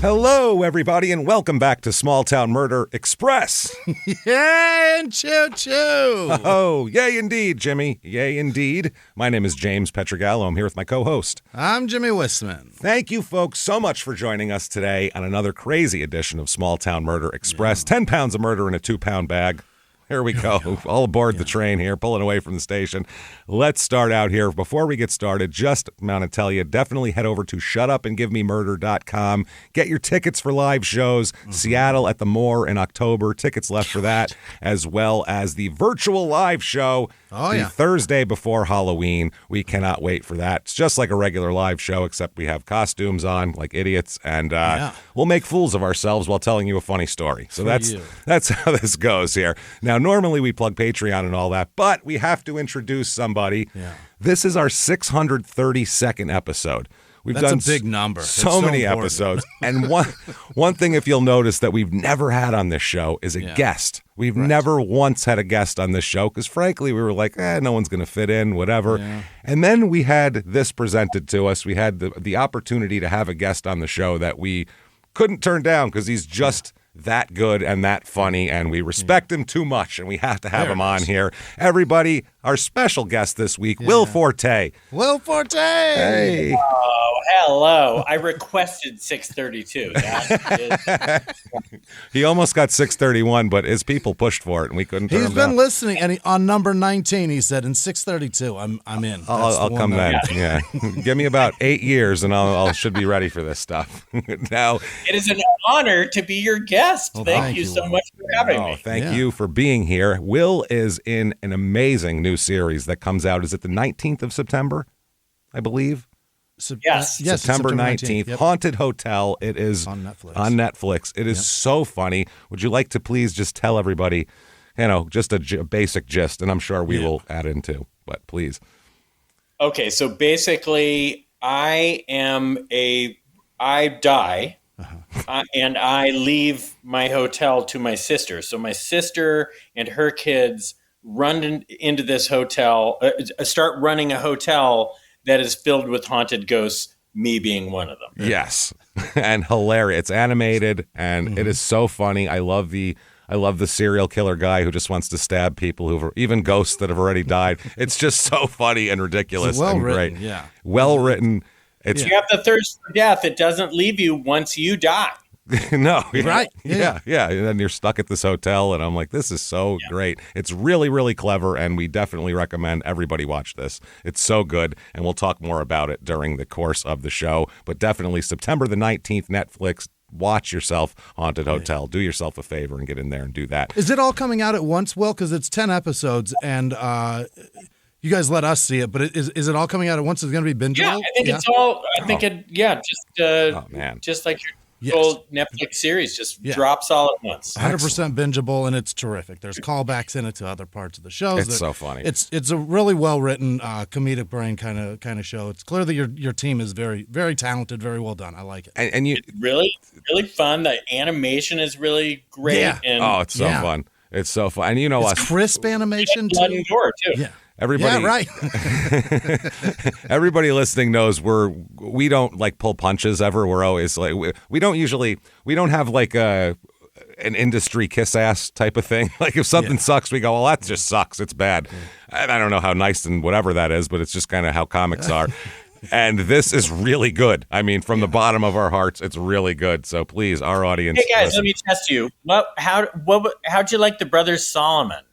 Hello, everybody, and welcome back to Small Town Murder Express. Yay and choo-choo! Oh, yay indeed, Jimmy. Yay indeed. My name is James Petrogallo. I'm here with my co-host. I'm Jimmy Wissman. Thank you, folks, so much for joining us today on another crazy edition of Small Town Murder Express. 10 pounds of murder in a 2-pound bag. Here we go. All aboard the train here, pulling away from the station. Let's start out here. Before we get started, just want to tell you, definitely head over to shutupandgivememurder.com. Get your tickets for live shows. Seattle at the Moore in October. Tickets left for that, as well as the virtual live show the Thursday before Halloween. We cannot wait for that. It's just like a regular live show, except we have costumes on like idiots, and we'll make fools of ourselves while telling you a funny story. So that's how this goes here. Now, normally we plug Patreon and all that, but we have to introduce somebody. Yeah. This is our 632nd episode. We've done a big number. So many episodes. And one thing, if you'll notice, that we've never had on this show is a guest. We've never once had a guest on this show because, frankly, we were like, no one's going to fit in, whatever. Yeah. And then we had this presented to us. We had the opportunity to have a guest on the show that we couldn't turn down because he's just that good and that funny, and we respect him too much, and we have to have him on here. Everybody, our special guest this week, Will Forte. Will Forte! Hey. Oh, hello. I requested 632. He almost got 631, but his people pushed for it, and we couldn't turn him down. He's been listening, and on number 19, he said, in 632, I'm in. I'll come then. Yeah. Give me about 8 years, and I should be ready for this stuff. Now, it is an honor to be your guest. Well, thank you so much for having me. Thank you for being here. Will is in an amazing new series that comes out. Is it the 19th of September, I believe? Yes, September 19th. Yep. Haunted Hotel. It is on Netflix. It is so funny. Would you like to please just tell everybody, just a basic gist, and I'm sure we will add into, but please. Okay, so basically, I die. And I leave my hotel to my sister. So my sister and her kids run into this hotel, start running a hotel that is filled with haunted ghosts, me being one of them. Yes. And hilarious. It's animated, and it is so funny. I love the serial killer guy who just wants to stab people, even ghosts that have already died. It's just so funny and ridiculous and great. Yeah. Well written. You have the thirst for death. It doesn't leave you once you die. No. Right. Yeah. And then you're stuck at this hotel, and I'm like, this is so great. It's really, really clever, and we definitely recommend everybody watch this. It's so good, and we'll talk more about it during the course of the show. But definitely September the 19th, Netflix. Watch yourself Haunted Hotel. Do yourself a favor and get in there and do that. Is it all coming out at once, Will? Because it's 10 episodes, and you guys let us see it, but is it all coming out at once? Is it going to be bingeable? Yeah, I think it's all. I think just like your old Netflix series, just drops all at once. 100% bingeable, and it's terrific. There's callbacks in it to other parts of the show. It's so funny. It's a really well written, comedic brain kind of show. It's clear that your team is very, very talented, very well done. I like it. And you it's really fun. The animation is really great. Yeah. It's so fun. It's so fun. And it's crisp animation blood and gore too. Yeah. Everybody, right. Everybody listening knows we don't like pull punches ever. We're always like we don't have like an industry kiss ass type of thing. Like if something sucks, we go, well, that just sucks. It's bad. And I don't know how nice and whatever that is, but it's just kind of how comics are. And this is really good. I mean, from the bottom of our hearts, it's really good. So please, our audience. Hey guys, let me test you. How'd you like the Brothers Solomon?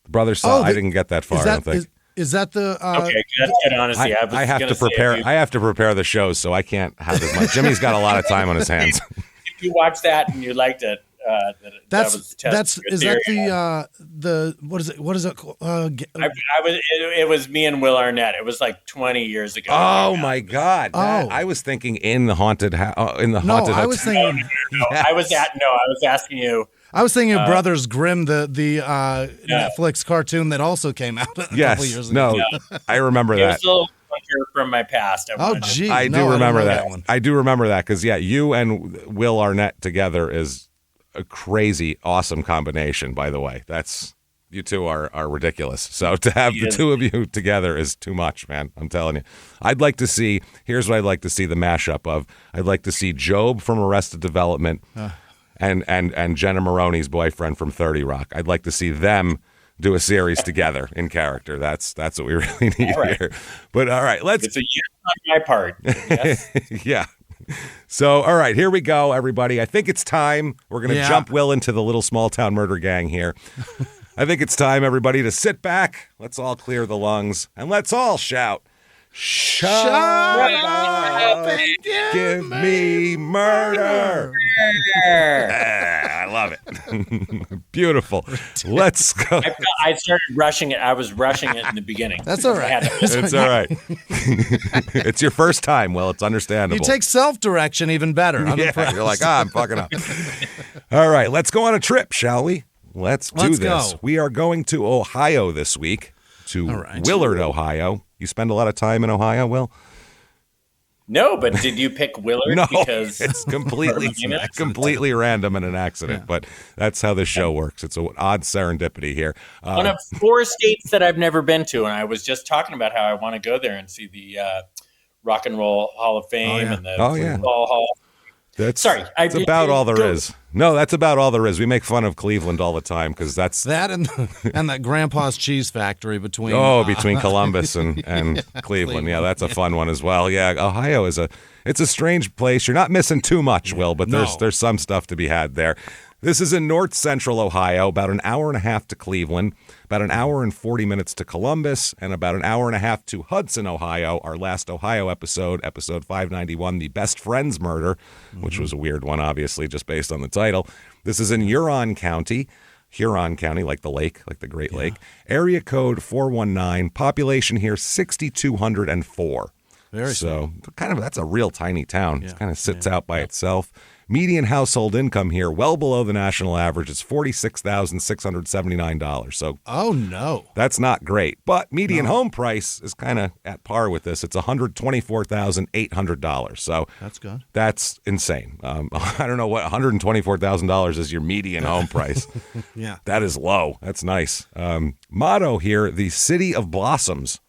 Brothers Solomon. I didn't get that far. I don't think. Is that the? Okay, that's good. Honestly, I have to prepare. I have to prepare the shows, so I can't have as much. Jimmy's got a lot of time on his hands. If you watch that and you liked it, what is it called? It was me and Will Arnett. It was like 20 years ago. Oh my God! I was thinking in the haunted haunted hotel. I was thinking. Yes. I was asking you. I was thinking of Brothers Grimm, the Netflix cartoon that also came out a couple years ago. I remember that. bunker from my past. Oh, gee. I do remember that. I do remember that because, yeah, you and Will Arnett together is a crazy, awesome combination, by the way. You two are ridiculous. So to have the two of you together is too much, man. I'm telling you. Here's what I'd like to see the mashup of. I'd like to see Job from Arrested Development and Jenna Maroney's boyfriend from 30 Rock. I'd like to see them do a series together in character. That's what we really need here. But all right, It's a yes on my part. Yes. Yeah. So, all right, here we go, everybody. I think it's time. We're going to jump Will into the little small town murder gang here. I think it's time, everybody, to sit back. Let's all clear the lungs, and let's all shout, "Shut up and give me murder." I love it. Beautiful. Let's go. I started rushing it. I was rushing it in the beginning. That's all right. It's all right. It's your first time, Will. It's understandable. You take self-direction even better. You're like, I'm fucking up. All right, let's go on a trip, shall we? Let's do this. Go. We are going to Ohio this week, to Willard, Ohio. You spend a lot of time in Ohio, Will? No, but did you pick Willard? No, because it's completely random and an accident, but that's how this show works. It's an odd serendipity here. One of 4 states that I've never been to, and I was just talking about how I want to go there and see the Rock and Roll Hall of Fame and the Football Hall. That's about all there is. No, that's about all there is. We make fun of Cleveland all the time because that's that and that Grandpa's Cheese Factory between Columbus and Cleveland. Yeah, that's a fun one as well. Yeah, Ohio it's a strange place. You're not missing too much, Will, but there's some stuff to be had there. This is in north central Ohio, about an hour and a half to Cleveland, about an hour and 40 minutes to Columbus, and about an hour and a half to Hudson, Ohio. Our last Ohio episode 591, the Best Friends Murder, which was a weird one, obviously, just based on the title. This is in Huron County, like the lake, like the Great Lake. Area code 419, population here 6,204. That's a real tiny town. It kind of sits out by itself. Median household income here, well below the national average. It's $46,679. So, that's not great. But median home price is kind of at par with this. It's $124,800. So that's good. That's insane. I don't know what $124,000 is your median home price. Yeah, that is low. That's nice. Motto here: the City of Blossoms.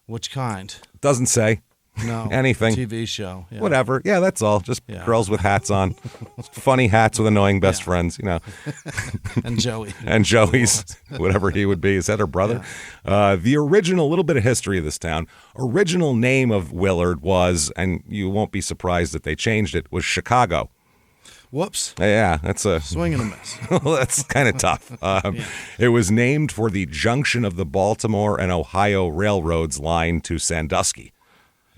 Which kind? Doesn't say. No. Anything. TV show. Yeah. Whatever. Yeah, that's all. Just girls with hats on. Funny hats with annoying best friends, And Joey. And Joey's, whatever he would be. Is that her brother? Yeah. The original, little bit of history of this town, original name of Willard was, and you won't be surprised that they changed it, was Chicago. Whoops. Yeah, that's a swing and a miss. Well, that's kind of tough. It was named for the junction of the Baltimore and Ohio Railroad's line to Sandusky.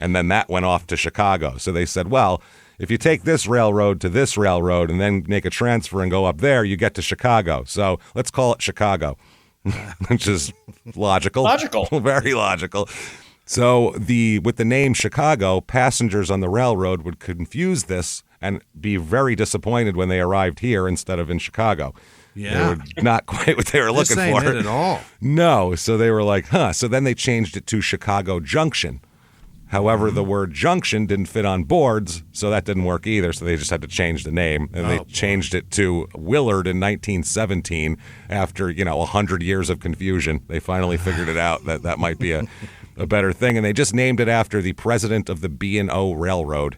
And then that went off to Chicago. So they said, well, if you take this railroad to this railroad and then make a transfer and go up there, you get to Chicago. So let's call it Chicago, which is logical. Very logical. So with the name Chicago, passengers on the railroad would confuse this and be very disappointed when they arrived here instead of in Chicago. Yeah. They were not quite what they were looking for. This ain't it at all. No. So they were like, So then they changed it to Chicago Junction. However, the word junction didn't fit on boards, so that didn't work either. So they just had to change the name, and they changed it to Willard in 1917 after, 100 years of confusion. They finally figured it out that might be a better thing, and they just named it after the president of the B&O Railroad,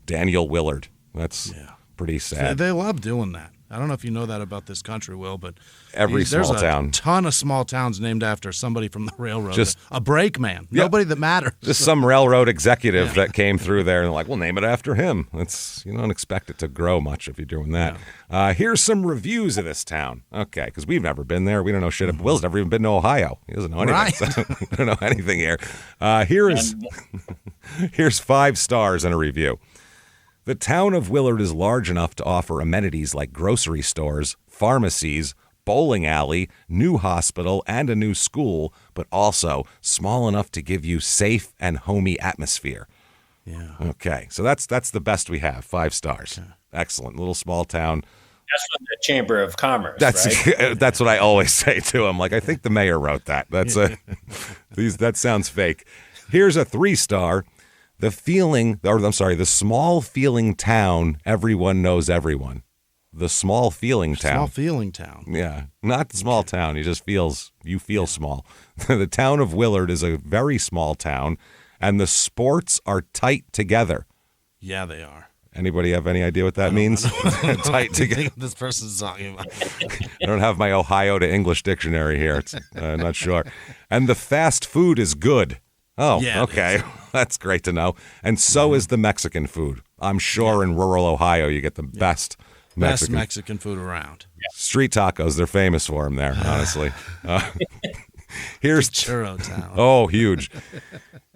Daniel Willard. That's pretty sad. They love doing that. I don't know if you know that about this country, Will, but there's a town. Ton of small towns named after somebody from the railroad. Just a brakeman. Nobody that matters. Just some railroad executive that came through there and like, we'll name it after him. You don't expect it to grow much if you're doing that. Yeah. Here's some reviews of this town. Okay, because we've never been there. We don't know shit. Mm-hmm. Will's never even been to Ohio. He doesn't know anything. Right. So we don't know anything here. Here's 5 stars in a review. The town of Willard is large enough to offer amenities like grocery stores, pharmacies, bowling alley, new hospital, and a new school, but also small enough to give you safe and homey atmosphere. Yeah. Okay, so that's the best we have. 5 stars. Okay. Excellent. Little small town. That's from the Chamber of Commerce, right? That's what I always say to him. Like, I think the mayor wrote that. That sounds fake. Here's a 3-star. The small feeling town, everyone knows everyone. The small feeling town. Small feeling town. Yeah, not the small town. You feel small. The town of Willard is a very small town, and the sports are tight together. Yeah, they are. Anybody have any idea what that means? Tight together. This person's talking about. I don't have my Ohio to English dictionary here. It's not sure. And the fast food is good. Oh, Yeah, okay. That's great to know. And so is the Mexican food. I'm sure in rural Ohio you get the best Mexican food around. Street tacos, they're famous for them there, honestly. Here's Churro town. Oh, huge.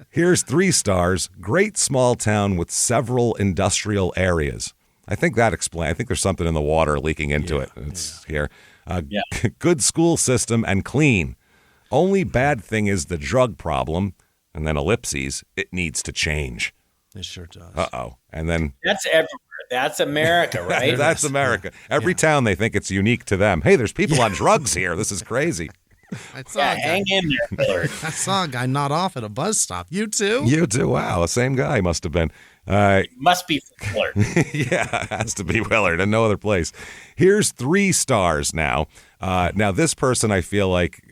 Here's 3 stars. Great small town with several industrial areas. I think that explains. I think there's something in the water leaking into it. It's here. Good school system and clean. Only bad thing is the drug problem. And then ellipses. It needs to change. It sure does. Uh-oh. And then That's everywhere. That's America, right? that's America. Every town they think it's unique to them. Hey, there's people on drugs here. This is crazy. I saw a guy, hang in there, Willard. I saw a guy nod off at a bus stop. You too? You too. Wow, the same guy must have been. Must be from Willard. Yeah, it has to be Willard and no other place. Here's 3 stars now. Now, this person, I feel like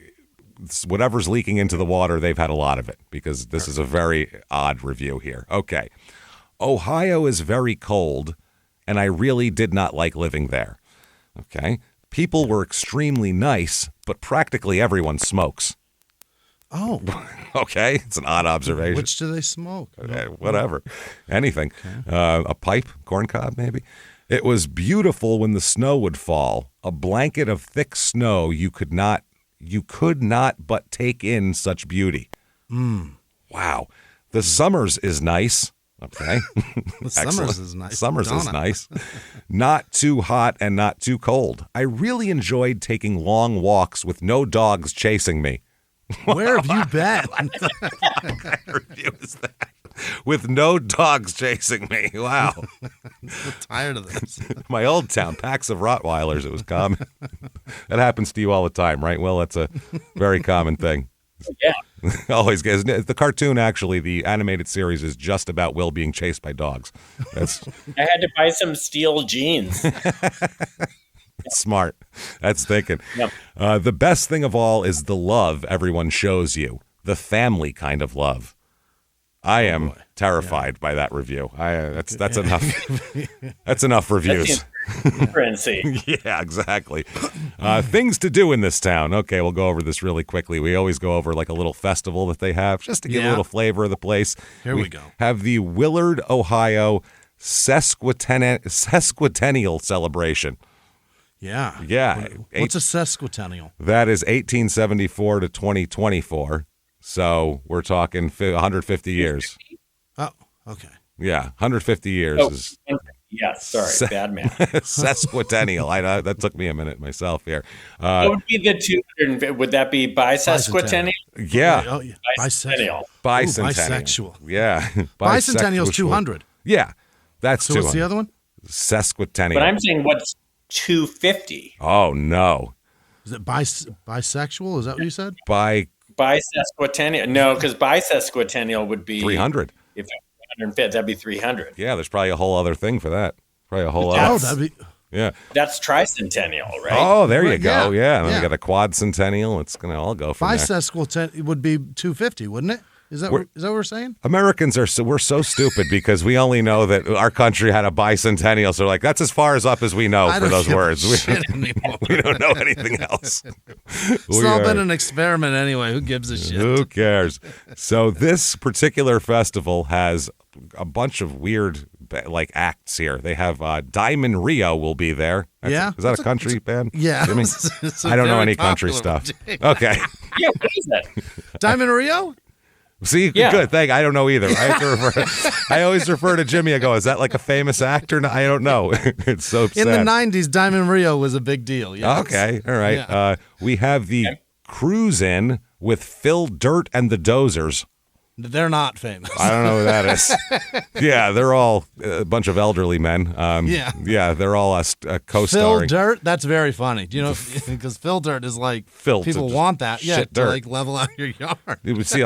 whatever's leaking into the water, they've had a lot of it because this is a very odd review here. Okay. Ohio is very cold, and I really did not like living there. Okay. People were extremely nice, but practically everyone smokes. Oh. Okay. It's an odd observation. Which do they smoke? Whatever. Anything. A pipe, corncob, maybe. It was beautiful when the snow would fall. A blanket of thick snow you could not but take in such beauty. Wow. The summers is nice. Okay. The summers is nice. Summers is nice. Not too hot and not too cold. I really enjoyed taking long walks with no dogs chasing me. Where have you been? What kind of review is that? With no dogs chasing me. Wow. I'm tired of this. My old town, packs of Rottweilers, it was common. That happens to you all the time, right? Well, that's a very common thing. Yeah. Always gets the cartoon. Actually, the animated series is just about Will being chased by dogs. That's I had to buy some steel jeans. smart. That's thinking. Yep. The best thing of all is the love everyone shows you, the family kind of love. I am terrified by that review. That's enough. That's enough reviews. Yeah, exactly. Things to do in this town. Okay, we'll go over this really quickly. We always go over like a little festival that they have just to give a little flavor of the place. Here we go. Have the Willard, Ohio sesquicentennial celebration. Yeah. Yeah. What's a sesquicentennial? That is 1874 to 2024. So we're talking 150 years. Oh, okay. Yeah, 150 years is. Yeah, sorry, bad man. Sesquicentennial. That took me a minute myself here. What would be the 200? Would that be bisesquicentennial? Yeah. Oh, yeah. Bicentennial. Bicentennial. Bisexual. Yeah. Bicentennial's 200. Yeah, that's So 200. what's the other one? Sesquicentennial. But I'm saying what's 250? Oh, no. Is it bisexual? Is that what you said? Bisesquicentennial. No, because bisesquicentennial would be 300. If 150, that'd be 300. Yeah, there's probably a whole other thing for that. Probably a whole Oh, other. that'd be. Yeah. That's tricentennial, right? Oh, there you Right, go. Yeah. And then yeah. we got a quadcentennial. It's going to all go from there. Bisesquicentennial would be 250, wouldn't it? Is that what we're saying? Americans we're so stupid because we only know that our country had a bicentennial. So like that's as far as up as we know for those words. We don't know anything else. It's all been an experiment anyway. Who gives a shit? Who cares? So this particular festival has a bunch of weird like acts here. They have Diamond Rio will be there. Yeah. Is that a country band? Yeah. Jimmy? It's a I don't know very any country popular stuff. one. Okay. Yeah, what is that? Diamond Rio? See, Yeah. good thing I don't know either. I always refer to Jimmy. I go, is that like a famous actor? No, I don't know. It's so sad. In the 90s, Diamond Rio was a big deal. Yes. Okay, all right. Yeah. We have the cruise in with Phil Dirt and the Dozers. They're not famous. I don't know who that is. Yeah, they're all a bunch of elderly men. Yeah, they're all co-starring. Phil Dirt, that's very funny. Do you know, because Phil Dirt is like, Phil people want that. Yeah, shit to dirt. like level out your yard. You would see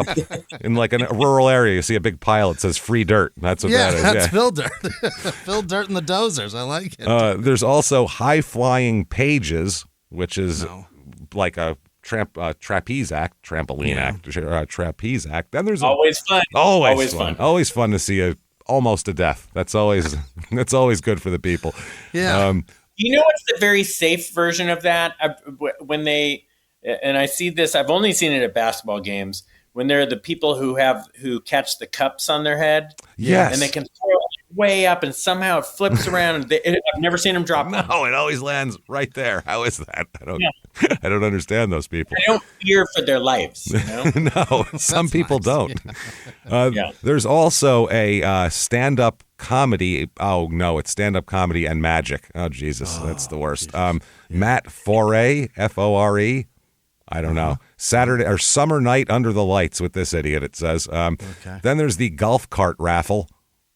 in like a rural area, you see a big pile that says free dirt. That's what that is. That's Phil Dirt. Phil Dirt and the Dozers. I like it. There's also high-flying pages, which is like a trapeze act, trampoline act, trapeze act. Then there's always fun. Always fun. Always fun to see almost a death. That's always good for the people. Yeah. You know what's the very safe version of that? When they, and I see this, I've only seen it at basketball games, when they're the people who catch the cups on their head. Yes. And they can throw it way up and somehow it flips around. I've never seen them drop them. No, it always lands right there. How is that? I don't understand those people. They don't fear for their lives. You know? No, some people don't. There's also a stand-up comedy. Oh, no, it's stand-up comedy and magic. Oh, Jesus, that's the worst. Matt Forte, Fore. I don't know. Saturday or summer night under the lights with this idiot, it says. Then there's the golf cart raffle.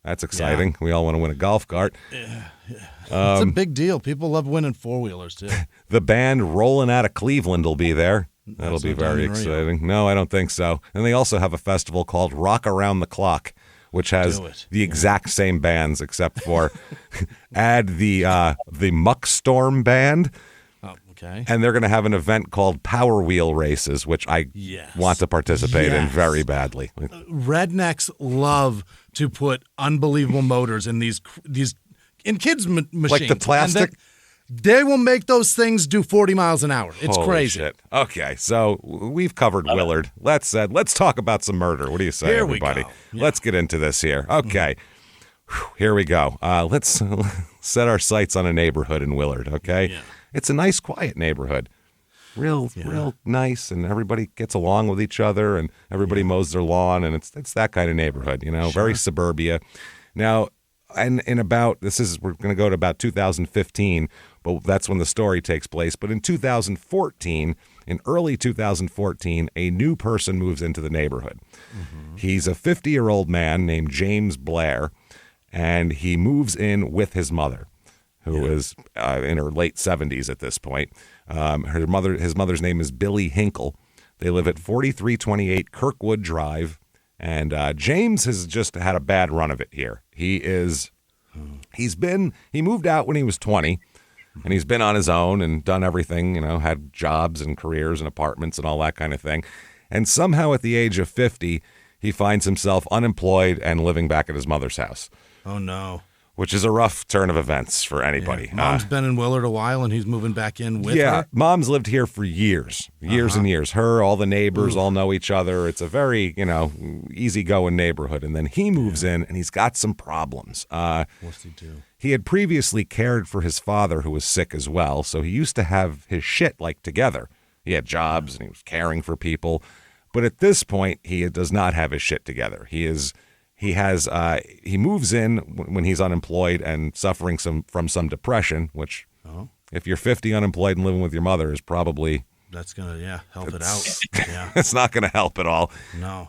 That's exciting. We all want to win a golf cart. It's a big deal. People love winning four-wheelers, too. The band Rolling Out of Cleveland will be there. That'll be very exciting. No, I don't think so. And they also have a festival called Rock Around the Clock, which has the exact same bands except for add the Muck Storm band. Okay. And they're going to have an event called Power Wheel Races, which I want to participate in very badly. Rednecks love to put unbelievable motors in these in kids' machines. Like the plastic? They will make those things do 40 miles an hour. It's Holy crazy. Shit. Okay, so we've covered Willard. Let's talk about some murder. What do you say, here everybody? We go. Yeah. Let's get into this here. Okay. Here we go. Let's set our sights on a neighborhood in Willard, okay? Yeah. It's a nice, quiet neighborhood. Real nice, and everybody gets along with each other, and everybody mows their lawn, and it's that kind of neighborhood, very suburbia. Now, and we're going to go to about 2015, but that's when the story takes place. But in 2014, in early 2014, a new person moves into the neighborhood. Mm-hmm. He's a 50-year-old man named James Blair, and he moves in with his mother, who is in her late 70s at this point. His mother's name is Billy Hinkle. They live at 4328 Kirkwood Drive, and James has just had a bad run of it here. He moved out when he was 20, and he's been on his own and done everything, had jobs and careers and apartments and all that kind of thing. And somehow at the age of 50, he finds himself unemployed and living back at his mother's house. Oh, no. Which is a rough turn of events for anybody. Yeah. Mom's been in Willard a while, and he's moving back in with her. Yeah, Mom's lived here for years and years. All the neighbors all know each other. It's a very, easygoing neighborhood. And then he moves in, and he's got some problems. What's he do? He had previously cared for his father, who was sick as well, so he used to have his shit, together. He had jobs, and he was caring for people. But at this point, he does not have his shit together. He moves in when he's unemployed and suffering from some depression, which if you're 50 unemployed and living with your mother is probably that's gonna help it out. Yeah, it's not gonna help at all. No.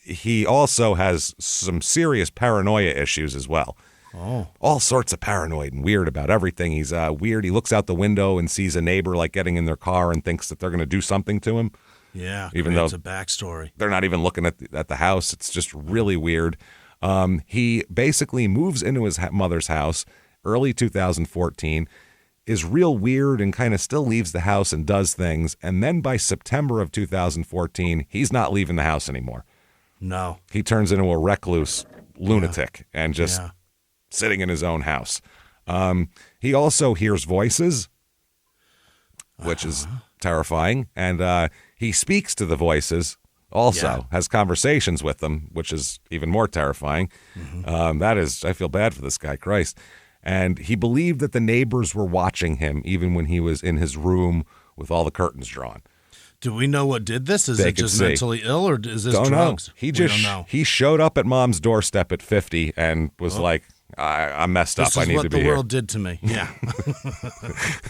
He also has some serious paranoia issues as well. Oh, all sorts of paranoid and weird about everything. He's weird. He looks out the window and sees a neighbor getting in their car and thinks that they're going to do something to him. Yeah, even though it's a backstory. They're not even looking at the house. It's just really weird. He basically moves into his mother's house early 2014, is real weird and kind of still leaves the house and does things. And then by September of 2014, he's not leaving the house anymore. No. He turns into a recluse lunatic and just sitting in his own house. He also hears voices, which is terrifying. And he speaks to the voices. Also has conversations with them, which is even more terrifying. Mm-hmm. I feel bad for this guy, Christ. And he believed that the neighbors were watching him even when he was in his room with all the curtains drawn. Do we know what did this? Is it just mentally ill, or is this don't drugs? Know. He showed up at Mom's doorstep at 50 and was like, I'm messed up. This I is need what to the be here. world did to me. Yeah.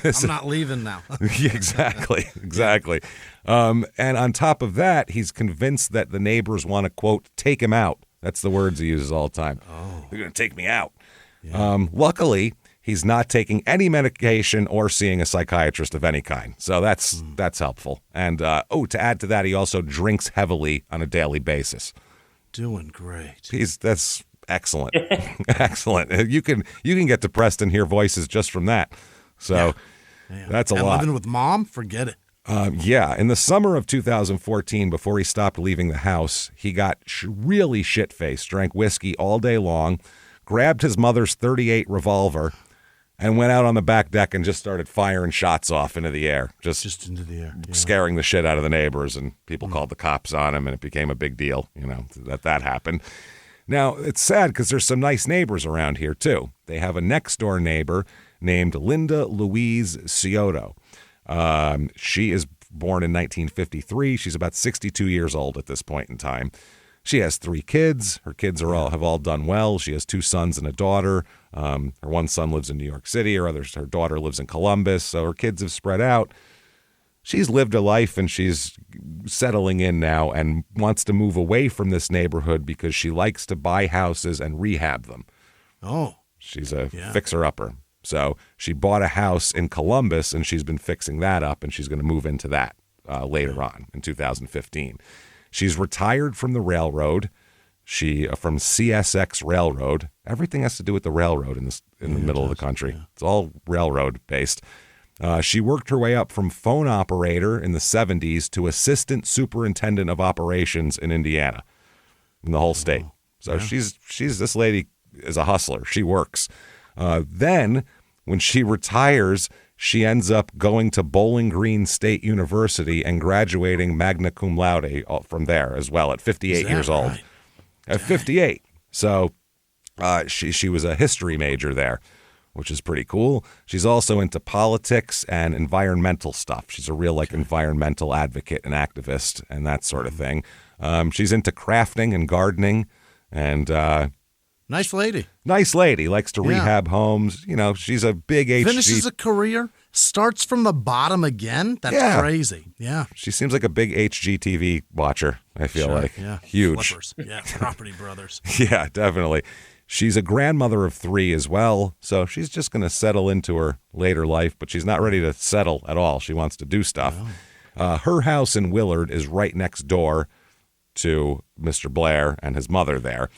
I'm not leaving now. Yeah, exactly. And on top of that, he's convinced that the neighbors want to, quote, take him out. That's the words he uses all the time. Oh. They're going to take me out. Yeah. Luckily, he's not taking any medication or seeing a psychiatrist of any kind. So that's helpful. And, to add to that, he also drinks heavily on a daily basis. Doing great. That's excellent. Excellent. You can get depressed and hear voices just from that. So that's a lot. Living with mom, forget it. In the summer of 2014, before he stopped leaving the house, he got really shit-faced, drank whiskey all day long, grabbed his mother's .38 revolver, and went out on the back deck and just started firing shots off into the air. Just into the air. Yeah. Scaring the shit out of the neighbors, and people called the cops on him, and it became a big deal, that happened. Now, it's sad because there's some nice neighbors around here, too. They have a next-door neighbor named Linda Louise Scioto. She is born in 1953. She's about 62 years old at this point in time. She has 3 kids. Her kids have all done well. She has 2 sons and a daughter. Her one son lives in New York City. Her daughter lives in Columbus. So her kids have spread out. She's lived a life and she's settling in now and wants to move away from this neighborhood because she likes to buy houses and rehab them. Oh. She's a fixer-upper. So she bought a house in Columbus and she's been fixing that up, and she's going to move into that later on in 2015. She's retired from the railroad. From CSX Railroad. Everything has to do with the railroad in the middle of the country. Yeah. It's all railroad based. She worked her way up from phone operator in the 70s to assistant superintendent of operations in Indiana, in the whole state. So she's this lady is a hustler. She works. Then when she retires, she ends up going to Bowling Green State University and graduating magna cum laude from there as well at 58 years old. Right? At 58. So she was a history major there, which is pretty cool. She's also into politics and environmental stuff. She's a real environmental advocate and activist and that sort of thing. She's into crafting and gardening and nice lady. Nice lady. Likes to rehab homes. She's a big Finishes a career, starts from the bottom again. That's crazy. Yeah. She seems like a big HGTV watcher, I feel like. Yeah. Huge. Flippers. Yeah. Property Brothers. Yeah, definitely. She's a grandmother of 3 as well, so she's just going to settle into her later life, but she's not ready to settle at all. She wants to do stuff. Her house in Willard is right next door to Mr. Blair and his mother there.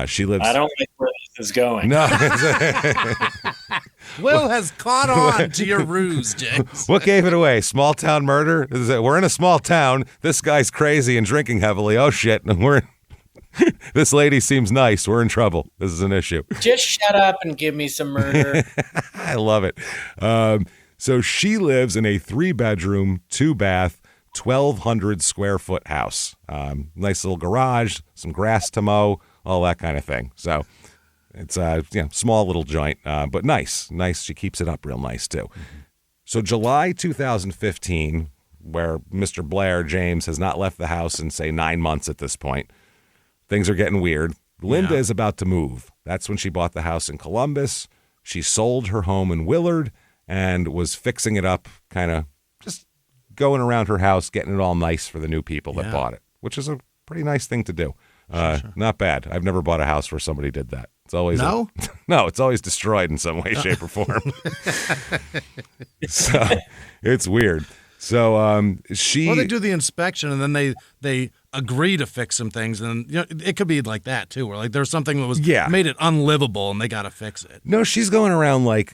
She lives. I don't like where this is going. No. Will has caught on to your ruse, James. What gave it away? Small town murder? We're in a small town. This guy's crazy and drinking heavily. Oh, shit. And this lady seems nice. We're in trouble. This is an issue. Just shut up and give me some murder. I love it. So she lives in a 3-bedroom, 2-bath, 1,200 square foot house. Nice little garage, some grass to mow, all that kind of thing. So it's a small little joint, but nice. Nice. She keeps it up real nice, too. Mm-hmm. So July 2015, where Mr. Blair, James, has not left the house in, say, 9 months at this point. Things are getting weird. Linda is about to move. That's when she bought the house in Columbus. She sold her home in Willard and was fixing it up, kind of just going around her house, getting it all nice for the new people that bought it, which is a pretty nice thing to do. Sure. Not bad. I've never bought a house where somebody did that. It's always no, it's always destroyed in some way, shape, or form. So it's weird. So they do the inspection and then they agree to fix some things, and it could be like that too, where there's something that was made it unlivable and they got to fix it. No, she's going around like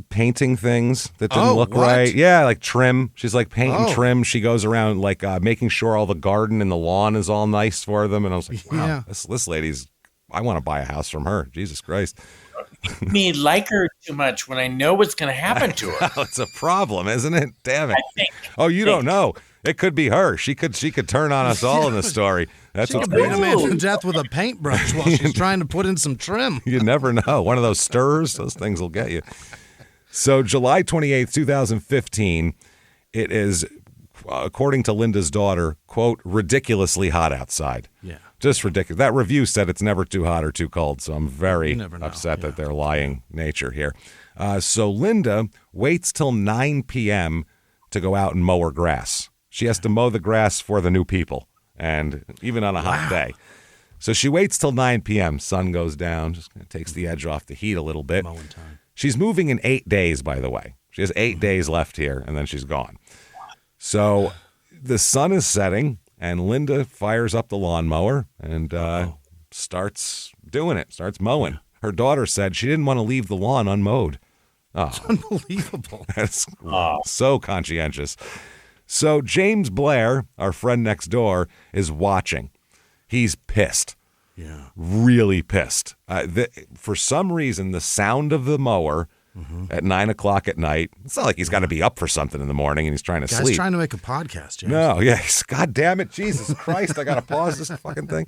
painting things that didn't look right. Yeah, like trim. She's like painting trim. She goes around making sure all the garden and the lawn is all nice for them. And I was like, wow, this lady's. I want to buy a house from her. Jesus Christ. Me like her too much when I know what's going to happen to her. It's a problem, isn't it? Damn it. You don't know. It could be her. She could turn on us all in the story. That's what's beat a man to death with a paintbrush while she's trying to put in some trim. You never know. One of those stirrers, those things will get you. So July 28th, 2015, it is, according to Linda's daughter, quote, ridiculously hot outside. Yeah. Just ridiculous. That review said it's never too hot or too cold, so I'm very upset that they're lying nature here. So Linda waits till 9 p.m. to go out and mow her grass. She has to mow the grass for the new people, and even on a hot day. So she waits till 9 p.m. Sun goes down, just takes the edge off the heat a little bit. Mowing time. She's moving in 8 days, by the way. She has 8 days left here, and then she's gone. So the sun is setting, and Linda fires up the lawnmower and starts doing it, starts mowing. Her daughter said she didn't want to leave the lawn unmowed. Oh, it's unbelievable. That's so conscientious. So James Blair, our friend next door, is watching. He's pissed. Yeah. Really pissed. For some reason, the sound of the mower at 9 o'clock at night, it's not like he's got to be up for something in the morning and he's trying to sleep. Guy's trying to make a podcast, James. No, God damn it, Jesus Christ, I got to pause this fucking thing.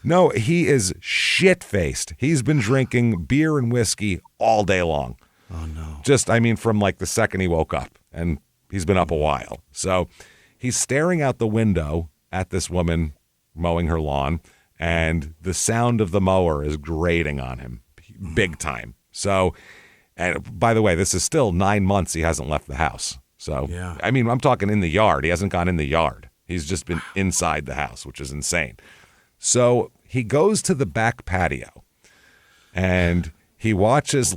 No, he is shit-faced. He's been drinking beer and whiskey all day long. Oh, no. From like the second he woke up, and he's been up a while. So he's staring out the window at this woman mowing her lawn, and the sound of the mower is grating on him big time. So, and by the way, this is still 9 months he hasn't left the house. So, I'm talking in the yard. He hasn't gone in the yard. He's just been inside the house, which is insane. So he goes to the back patio, and he watches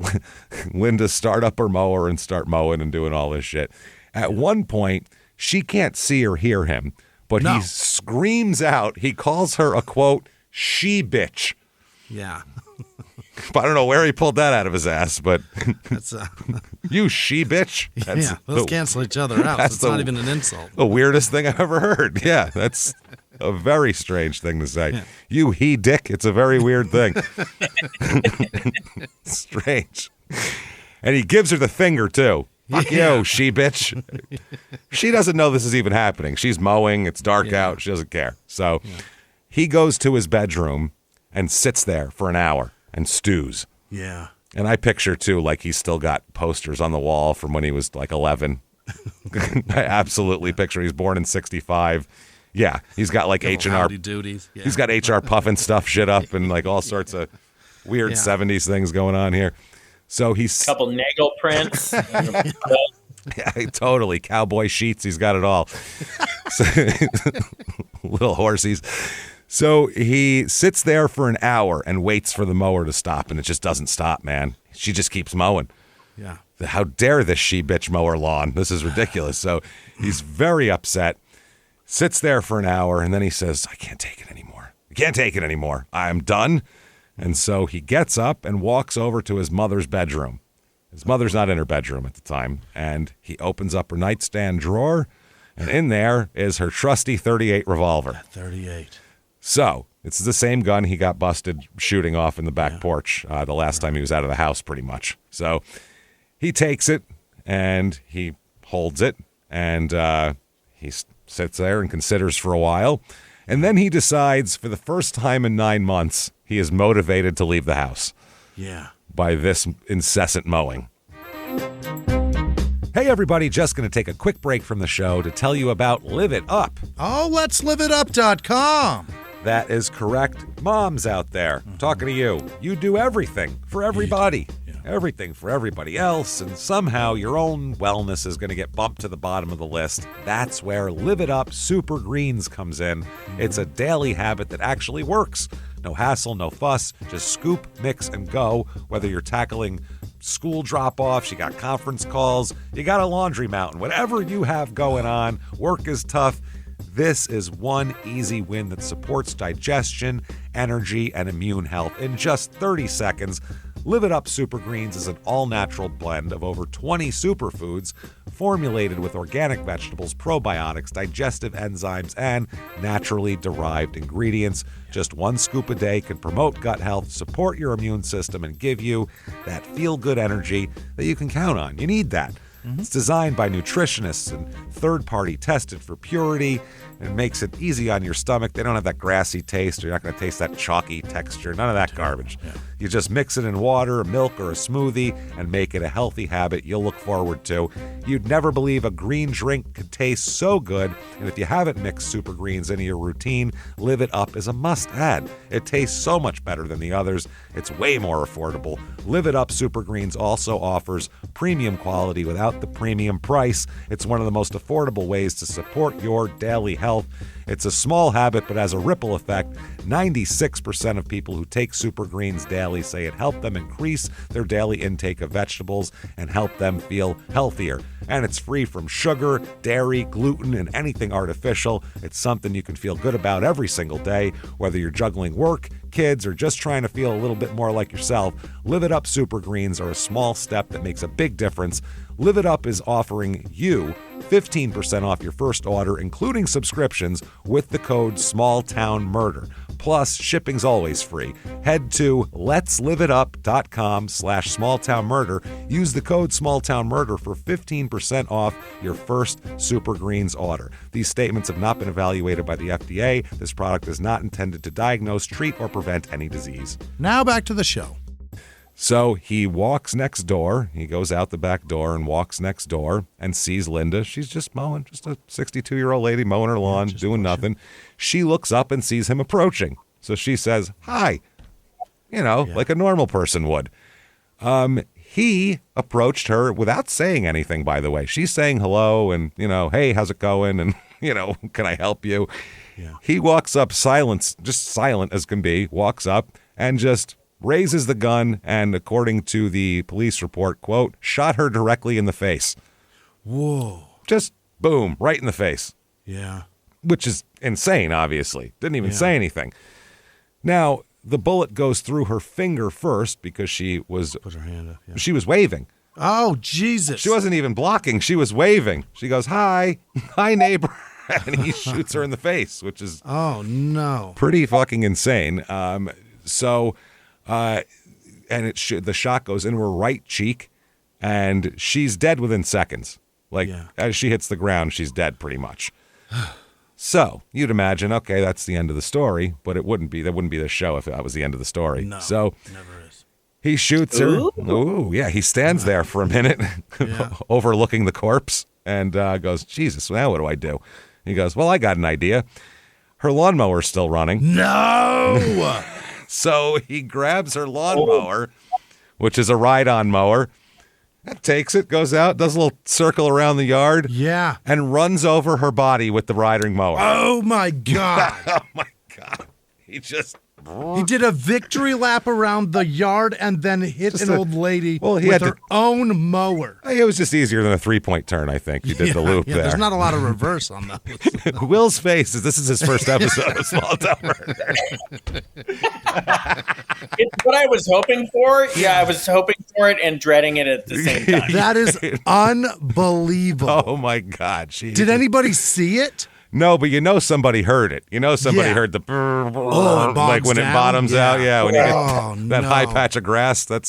Linda start up her mower and start mowing and doing all this shit. At one point, she can't see or hear him, but he screams out. He calls her a, quote, she-bitch. Yeah. I don't know where he pulled that out of his ass, but That's you she-bitch? Those cancel each other out. It's not even an insult. The weirdest thing I've ever heard. Yeah, that's a very strange thing to say. Yeah. You he-dick, it's a very weird thing. Strange. And he gives her the finger, too. Fuck you, she-bitch. She doesn't know this is even happening. She's mowing. It's dark out. She doesn't care. So he goes to his bedroom and sits there for an hour and stews. Yeah. And I picture, too, like he's still got posters on the wall from when he was like 11. I absolutely picture he's born in 65. Yeah, he's got like H&R duties. Yeah. He's got HR puffing stuff shit up and like all sorts of weird 70s things going on here. So he's a couple nagel prints. Yeah, totally. Cowboy sheets. He's got it all. Little horsies. So he sits there for an hour and waits for the mower to stop, and it just doesn't stop, man. She just keeps mowing. Yeah. How dare this she-bitch mow her lawn? This is ridiculous. So he's very upset, sits there for an hour, and then he says, I can't take it anymore. I can't take it anymore. I'm done. And so he gets up and walks over to his mother's bedroom. His mother's not in her bedroom at the time, and he opens up her nightstand drawer, and in there is her trusty .38 revolver. 38. So it's the same gun he got busted shooting off in the back porch the last time he was out of the house, pretty much. So he takes it, and he holds it, and he sits there and considers for a while, and then he decides for the first time in 9 months he is motivated to leave the house. Yeah. By this incessant mowing. Hey, everybody, just going to take a quick break from the show to tell you about Live It Up. Oh, let's liveit.com. That is correct. Moms out there, talking to you. You do everything for everybody. Everything for everybody else, and somehow your own wellness is going to get bumped to the bottom of the list. That's where Live It Up Super Greens comes in. It's a daily habit that actually works. No hassle, no fuss, just scoop, mix, and go. Whether you're tackling school drop-offs, you got conference calls, you got a laundry mountain, whatever you have going on, work is tough. This is one easy win that supports digestion, energy, and immune health in just 30 seconds. Live It Up Super Greens is an all-natural blend of over 20 superfoods formulated with organic vegetables, probiotics, digestive enzymes, and naturally derived ingredients. Just 1 scoop a day can promote gut health, support your immune system, and give you that feel-good energy that you can count on. You need that. It's designed by nutritionists and third-party tested for purity. It makes it easy on your stomach. They don't have that grassy taste. You're not going to taste that chalky texture. None of that garbage. Yeah. You just mix it in water, milk, or a smoothie and make it a healthy habit you'll look forward to. You'd never believe a green drink could taste so good. And if you haven't mixed Super Greens into your routine, Live It Up is a must-add. It tastes so much better than the others. It's way more affordable. Live It Up Super Greens also offers premium quality without the premium price. It's one of the most affordable ways to support your daily health. It's a small habit, but has a ripple effect. 96% of people who take Super Greens daily say it helped them increase their daily intake of vegetables and help them feel healthier. And it's free from sugar, dairy, gluten, and anything artificial. It's something you can feel good about every single day, whether you're juggling work, kids, or just trying to feel a little bit more like yourself. Live It Up Super Greens are a small step that makes a big difference. Live It Up is offering you 15% off your first order, including subscriptions, with the code SmallTownMurder. Plus, shipping's always free. Head to letsliveitup.com/smalltownmurder. Use the code SmallTownMurder for 15% off your first Super Greens order. These statements have not been evaluated by the FDA. This product is not intended to diagnose, treat, or prevent any disease. Now back to the show. So he walks next door. He goes out the back door and walks next door and sees Linda. She's just mowing, just a 62-year-old lady mowing her lawn, doing nothing. She looks up and sees him approaching. So she says, hi, like a normal person would. He approached her without saying anything, by the way. She's saying hello and, hey, how's it going? And, can I help you? Yeah. He walks up, just silent as can be, walks up and just raises the gun and, according to the police report, quote, shot her directly in the face. Whoa. Just boom, right in the face. Yeah. Which is insane, obviously. Didn't even say anything. Now, the bullet goes through her finger first because she was... Put her hand up. Yeah. She was waving. Oh, Jesus. She wasn't even blocking. She was waving. She goes, hi, neighbor. And he shoots her in the face, which is... Oh, no. Pretty fucking insane. And the shot goes into her right cheek, and she's dead within seconds. As she hits the ground, she's dead pretty much. So you'd imagine, okay, that's the end of the story, but that wouldn't be the show if that was the end of the story. No, so never is. He shoots her. Ooh, yeah. He stands there for a minute, overlooking the corpse, and goes, Jesus, now what do I do? He goes, well, I got an idea. Her lawnmower's still running. No! So he grabs her lawnmower, which is a ride-on mower, and takes it, goes out, does a little circle around the yard, and runs over her body with the riding mower. Oh, my God. Oh, my God. He did a victory lap around the yard and then hit an old lady with her own mower. It was just easier than a three-point turn, I think. You did the loop there. There's not a lot of reverse on those. Will's face is this is his first episode of Small Town Murder. It's what I was hoping for. Yeah, I was hoping for it and dreading it at the same time. That is unbelievable. Oh, my God. Did anybody see it? No, but somebody heard it. Somebody heard the like when it bottoms out. Yeah, when you get that high patch of grass. That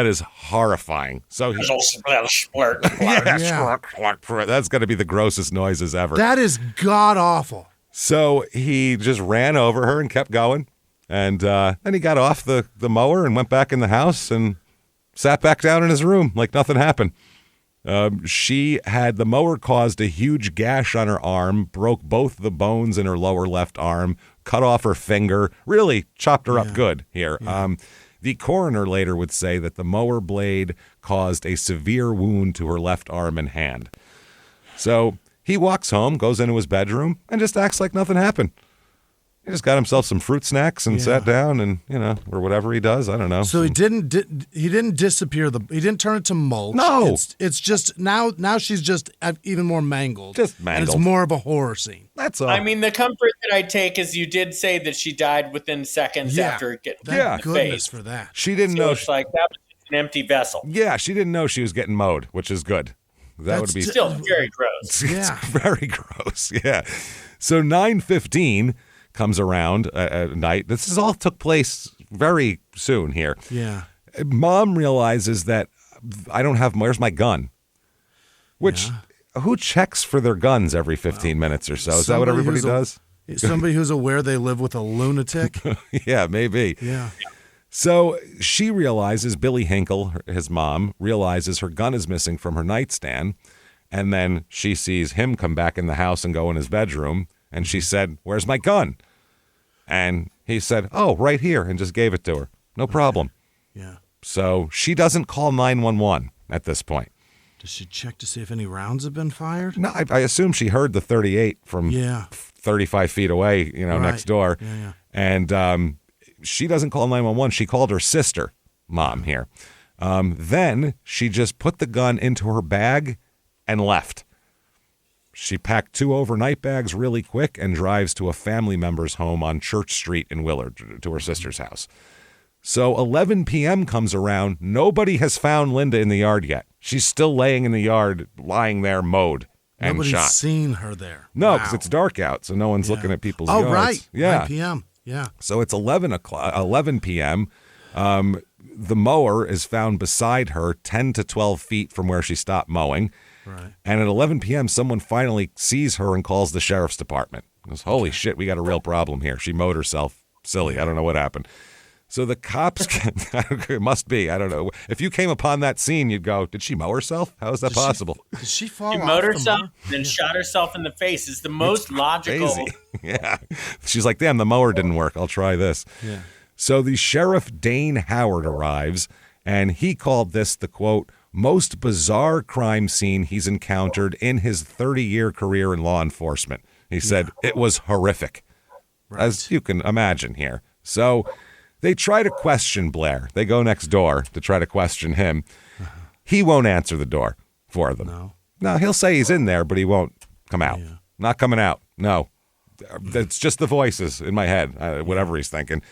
is horrifying. So that's going to be the grossest noises ever. That is god awful. So he just ran over her and kept going, and then he got off the mower and went back in the house and sat back down in his room like nothing happened. The mower caused a huge gash on her arm, broke both the bones in her lower left arm, cut off her finger, really chopped her up good here. Yeah. The coroner later would say that the mower blade caused a severe wound to her left arm and hand. So he walks home, goes into his bedroom, and just acts like nothing happened. He just got himself some fruit snacks and sat down and, or whatever he does. I don't know. So he didn't disappear. He didn't turn it to mulch. No. It's just now she's just even more mangled. Just mangled. And it's more of a horror scene. That's all. I mean, the comfort that I take is you did say that she died within seconds after getting Thank goodness face. For that. She didn't know. It's like that was just an empty vessel. Yeah, she didn't know she was getting mowed, which is good. That would be still very gross. It's very gross. Yeah. So 9:15 comes around at night. This all took place very soon here. Yeah. Mom realizes that where's my gun? Which, who checks for their guns every 15 minutes or so? Is that what everybody does? Somebody who's aware they live with a lunatic? Yeah, maybe. Yeah. So she realizes, Billy Hinkle, his mom, realizes her gun is missing from her nightstand. And then she sees him come back in the house and go in his bedroom. And she said, "Where's my gun?" And he said, "Oh, right here," and just gave it to her. No problem. Yeah. So she doesn't call 911 at this point. Does she check to see if any rounds have been fired? No, I assume she heard the 38 from 35 feet away, next door. Yeah. And she doesn't call 911. She called her sister, mom here. Then she just put the gun into her bag and left. She packed 2 overnight bags really quick and drives to a family member's home on Church Street in Willard, to her sister's house. So 11 p.m. comes around. Nobody has found Linda in the yard yet. She's still laying in the yard, lying there, mowed and Nobody's shot. seen her there. No, because it's dark out, so no one's looking at people's yards. Oh, right. Yeah. 9 p.m. Yeah. So it's 11 p.m. The mower is found beside her 10 to 12 feet from where she stopped mowing. Right. And at 11 p.m., someone finally sees her and calls the sheriff's department. Goes, "Holy shit, we got a real problem here. She mowed herself silly. I don't know what happened." So the cops, it must be, I don't know. If you came upon that scene, you'd go, "Did she mow herself? How is that possible?" Did she fall She off mowed the herself, mower? then shot herself in the face. Is the most logical. Crazy. Yeah. She's like, "Damn, the mower didn't work. I'll try this." Yeah. So the sheriff, Dane Howard, arrives, and he called this the, quote, "most bizarre crime scene he's encountered in his 30-year career in law enforcement." He said it was horrific, as you can imagine here. So they try to question Blair. They go next door to try to question him. He won't answer the door for them. No, he'll say he's in there, but he won't come out. Yeah. Not coming out. No. It's just the voices in my head, whatever he's thinking.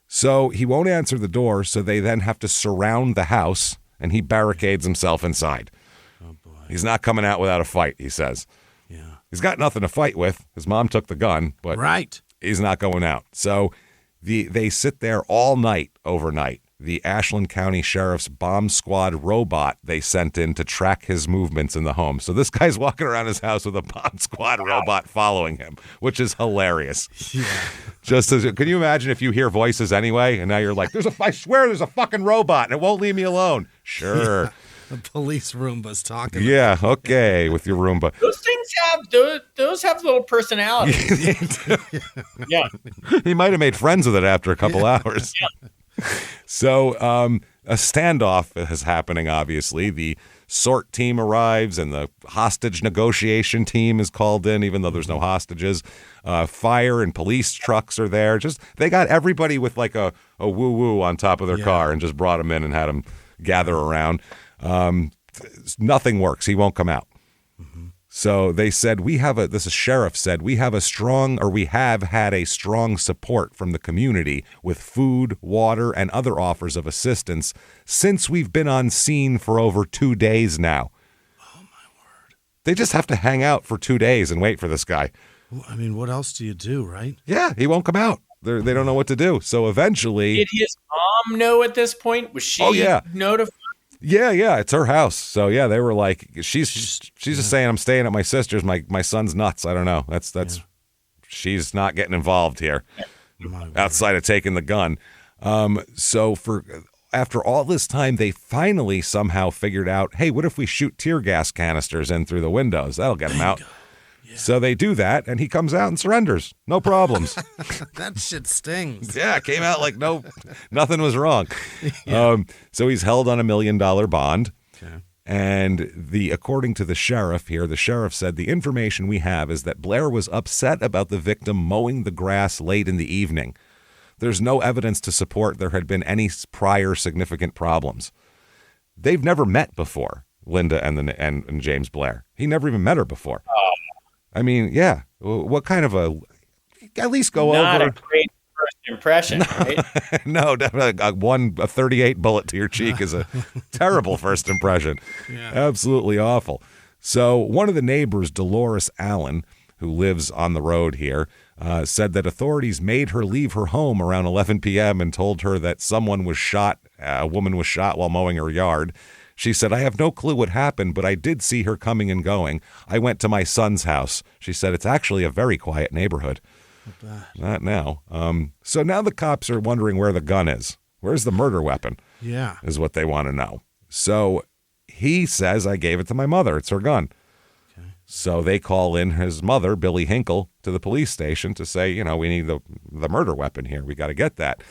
So he won't answer the door, so they then have to surround the house, and he barricades himself inside. Oh, boy. He's not coming out without a fight, he says. Yeah. He's got nothing to fight with. His mom took the gun, but he's not going out. So they sit there all night, overnight. The Ashland County Sheriff's bomb squad robot they sent in to track his movements in the home. So this guy's walking around his house with a bomb squad robot following him, which is hilarious. Yeah. Can you imagine if you hear voices anyway, and now you're like, I swear there's a fucking robot, and it won't leave me alone. Sure. Yeah. The police Roomba's talking. Yeah, okay, with your Roomba. Those things those have little personalities. Yeah. He might have made friends with it after a couple hours. Yeah. So a standoff is happening, obviously. The SORT team arrives and the hostage negotiation team is called in, even though there's no hostages. Fire and police trucks are there. They got everybody with like a woo-woo on top of their car and just brought them in and had them gather around. Nothing works. He won't come out. Mm-hmm. So they said, sheriff said, we have had a strong support from the community with food, water, and other offers of assistance since we've been on scene for over 2 days now. Oh, my word. They just have to hang out for 2 days and wait for this guy. I mean, what else do you do, right? Yeah, he won't come out. They don't know what to do. So eventually... Did his mom know at this point? Was she notified? Yeah, it's her house. So yeah, they were like, she's just saying, "I'm staying at my sister's. My son's nuts. I don't know. She's not getting involved here, outside of taking the gun." So after all this time, they finally somehow figured out, hey, what if we shoot tear gas canisters in through the windows? That'll get him out. Yeah. So they do that, and he comes out and surrenders. No problems. That shit stings. Yeah, it came out like nothing was wrong. Yeah. So he's held on $1 million bond. Okay. And according to the sheriff here, the sheriff said the information we have is that Blair was upset about the victim mowing the grass late in the evening. There's no evidence to support there had been any prior significant problems. They've never met before, Linda and James Blair. He never even met her before. I mean, yeah. What kind of at least go Not over. a great first impression, right? No, definitely a 38 bullet to your cheek is a terrible first impression. Yeah. Absolutely awful. So one of the neighbors, Dolores Allen, who lives on the road here, said that authorities made her leave her home around 11 p.m. and told her that a woman was shot while mowing her yard. She said, I have no clue what happened, but I did see her coming and going. I went to my son's house. She said, it's actually a very quiet neighborhood. Not now. So now the cops are wondering where the gun is. Where's the murder weapon? Yeah. Is what they want to know. So he says, I gave it to my mother. It's her gun. Okay. So they call in his mother, Billy Hinkle, to the police station to say, we need the murder weapon here. We got to get that.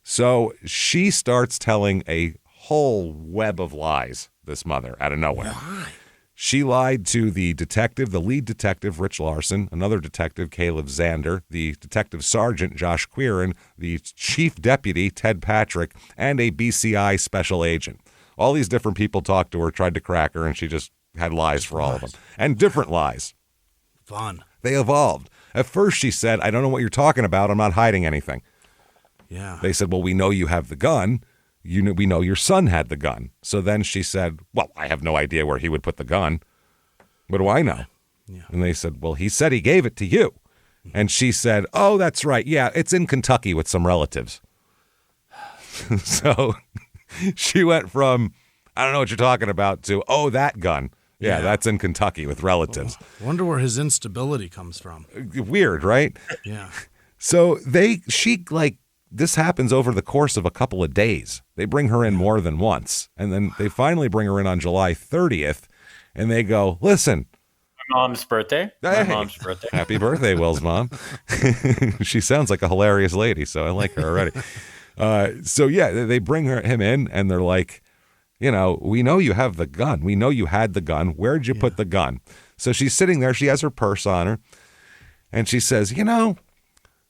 So she starts telling a whole web of lies, this mother, out of nowhere. Why? She lied to the detective, the lead detective, Rich Larson, another detective, Caleb Zander, the detective sergeant, Josh Quirin, the chief deputy, Ted Patrick, and a BCI special agent. All these different people talked to her, tried to crack her, and she just had lies for all of them. And different lies. Fun. They evolved. At first she said, I don't know what you're talking about. I'm not hiding anything. Yeah. They said, well, we know you have the gun. We know your son had the gun. So then she said, well, I have no idea where he would put the gun. What do I know? Yeah. And they said, well, he said he gave it to you. And she said, oh, that's right. Yeah, it's in Kentucky with some relatives. So she went from, I don't know what you're talking about, to, oh, that gun. Yeah, that's in Kentucky with relatives. Wonder where his instability comes from. Weird, right? Yeah. So this happens over the course of a couple of days. They bring her in more than once. And then they finally bring her in on July 30th. And they go, listen. My mom's birthday. Happy birthday, Will's mom. She sounds like a hilarious lady, so I like her already. They bring him in, and they're like, we know you have the gun. We know you had the gun. Where'd you put the gun? So she's sitting there. She has her purse on her. And she says,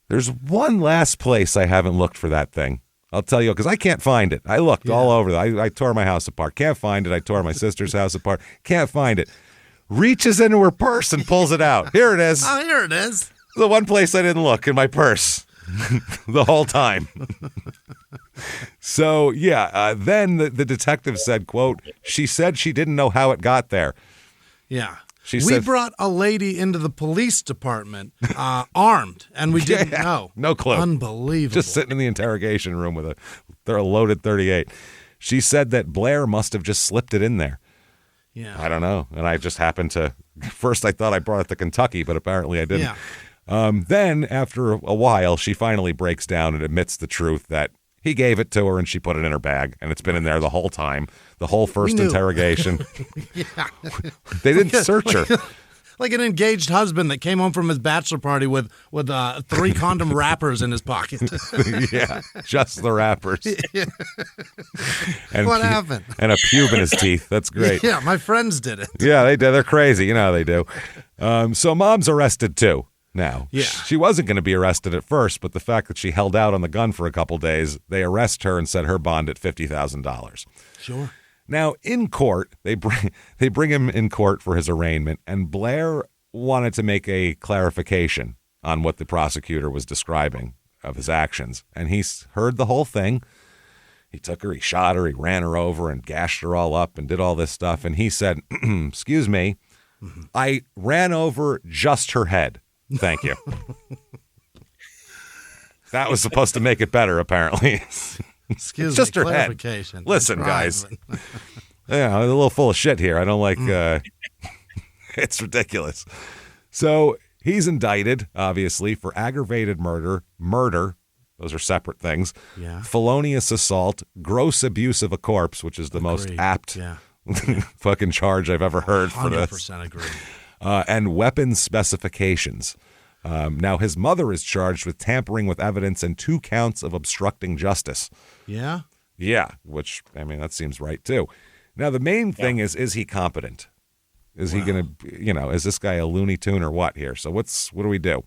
there's one last place I haven't looked for that thing. I'll tell you, because I can't find it. I looked all over. I tore my house apart. Can't find it. I tore my sister's house apart. Can't find it. Reaches into her purse and pulls it out. Here it is. Oh, here it is. The one place I didn't look, in my purse. The whole time. So, then the detective said, quote, she said she didn't know how it got there. Yeah. We brought a lady into the police department armed, and we didn't know. No clue. Unbelievable. Just sitting in the interrogation room with a loaded .38. She said that Blair must have just slipped it in there. Yeah. I don't know. And I just happened to, first I thought I brought it to Kentucky, but apparently I didn't. Yeah. Then after a while, she finally breaks down and admits the truth that he gave it to her and she put it in her bag, and it's been in there the whole time, the whole first interrogation. Yeah. They didn't search her. Like an engaged husband that came home from his bachelor party with 3 condom wrappers in his pocket. Yeah, just the wrappers. Yeah. And what happened? And a pube in his teeth. That's great. Yeah, my friends did it. Yeah, they did. They're crazy. You know how they do. So mom's arrested too. Now, yeah. She wasn't going to be arrested at first, but the fact that she held out on the gun for a couple days, they arrest her and set her bond at $50,000. Sure. Now, in court, they bring him in court for his arraignment, and Blair wanted to make a clarification on what the prosecutor was describing of his actions. And he heard the whole thing. He took her, he shot her, he ran her over and gashed her all up and did all this stuff. And he said, excuse me, I ran over just her head. Thank you. That was supposed to make it better, apparently. Excuse just me, her head. Listen, guys. Yeah, I'm a little full of shit here. I don't like it's ridiculous. So he's indicted, obviously, for aggravated murder. Those are separate things. Yeah. Felonious assault, gross abuse of a corpse, which is the most apt fucking charge I've ever heard for this. 100% agree. And weapons specifications. Now, his mother is charged with tampering with evidence and 2 counts of obstructing justice. Yeah? Yeah, which, I mean, that seems right, too. Now, the main thing is he competent? Is he going to, is this guy a Looney Tune or what here? So what do we do?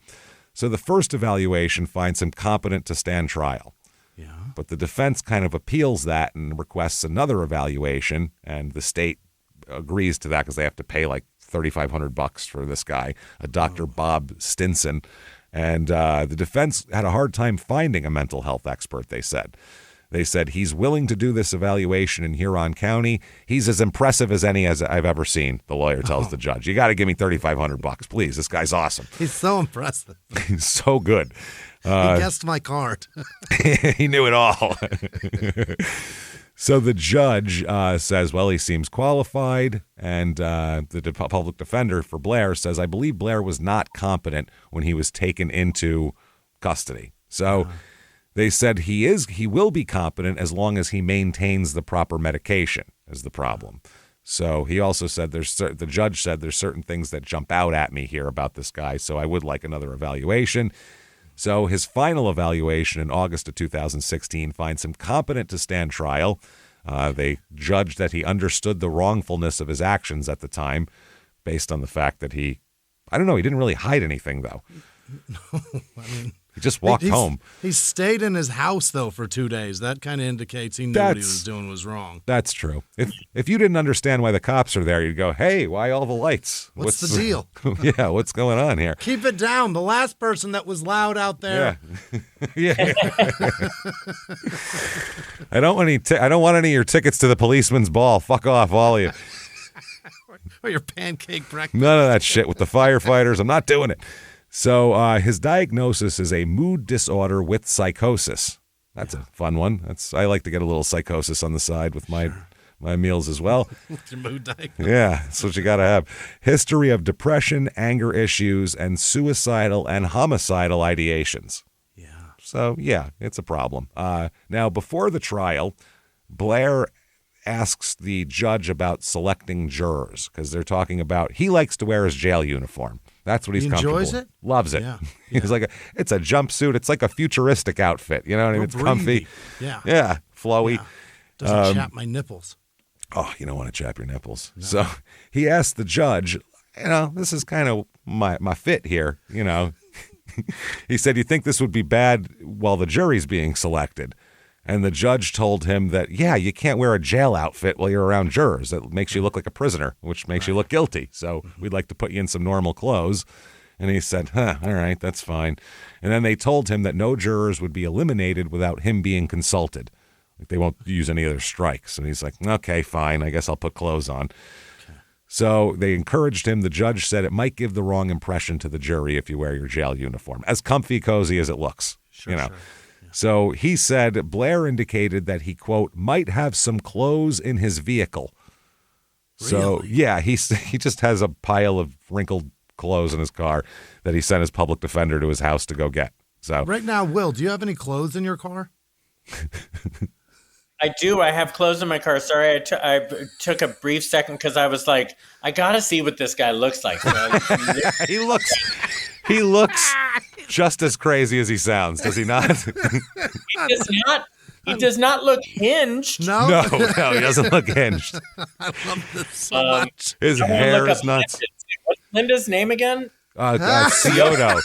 So the first evaluation finds him competent to stand trial. Yeah. But the defense kind of appeals that and requests another evaluation, and the state agrees to that because they have to pay like $3,500 for this guy, a Dr. Bob Stinson. And the defense had a hard time finding a mental health expert, they said. They said he's willing to do this evaluation in Huron County. He's as impressive as any as I've ever seen, the lawyer tells the judge. You got to give me $3,500, please. This guy's awesome. He's so impressive. He's so good. He guessed my card. He knew it all. So the judge says, well, he seems qualified, and the public defender for Blair says, I believe Blair was not competent when he was taken into custody. So they said he will be competent as long as he maintains the proper medication is the problem. So he also said the judge said there's certain things that jump out at me here about this guy, so I would like another evaluation. So his final evaluation in August of 2016 finds him competent to stand trial. They judged that he understood the wrongfulness of his actions at the time based on the fact that he didn't really hide anything, though. No, I mean... He just walked home. He stayed in his house, though, for 2 days. That kind of indicates he knew what he was doing was wrong. That's true. If you didn't understand why the cops are there, you'd go, hey, why all the lights? What's the deal? Yeah, what's going on here? Keep it down. The last person that was loud out there. Yeah. Yeah. I don't want any of your tickets to the policeman's ball. Fuck off, all of you. Or your pancake breakfast. None of that shit with the firefighters. I'm not doing it. So his diagnosis is a mood disorder with psychosis. That's a fun one. I like to get a little psychosis on the side with my meals as well. With your mood diagnosis. Yeah, that's what you got to have. History of depression, anger issues, and suicidal and homicidal ideations. Yeah. So, yeah, it's a problem. Now, before the trial, Blair asks the judge about selecting jurors because they're talking about he likes to wear his jail uniform. That's what he's comfortable with. Enjoys it? Loves it. Yeah. He's like, it's a jumpsuit. It's like a futuristic outfit. You know what I mean? It's comfy. Yeah. Yeah. Flowy. Yeah. Doesn't chap my nipples. Oh, you don't want to chap your nipples. No. So he asked the judge, this is kind of my fit here, He said, you think this would be bad while the jury's being selected? And the judge told him that, you can't wear a jail outfit while you're around jurors. That makes you look like a prisoner, which makes you look guilty. So we'd like to put you in some normal clothes. And he said, all right, that's fine. And then they told him that no jurors would be eliminated without him being consulted. Like they won't use any of their strikes. And he's like, okay, fine. I guess I'll put clothes on. Okay. So they encouraged him. The judge said it might give the wrong impression to the jury if you wear your jail uniform, as comfy, cozy as it looks. Sure. So he said Blair indicated that he, quote, might have some clothes in his vehicle. So, really? he just has a pile of wrinkled clothes in his car that he sent his public defender to his house to go get. So right now, Will, do you have any clothes in your car? I do. I have clothes in my car. Sorry, I took a brief second because I was like, I got to see what this guy looks like. He looks just as crazy as he sounds, does he not? He does not look hinged. No, he doesn't look hinged. I love this so much. His hair is nuts. What's Linda's name again? Ciotto.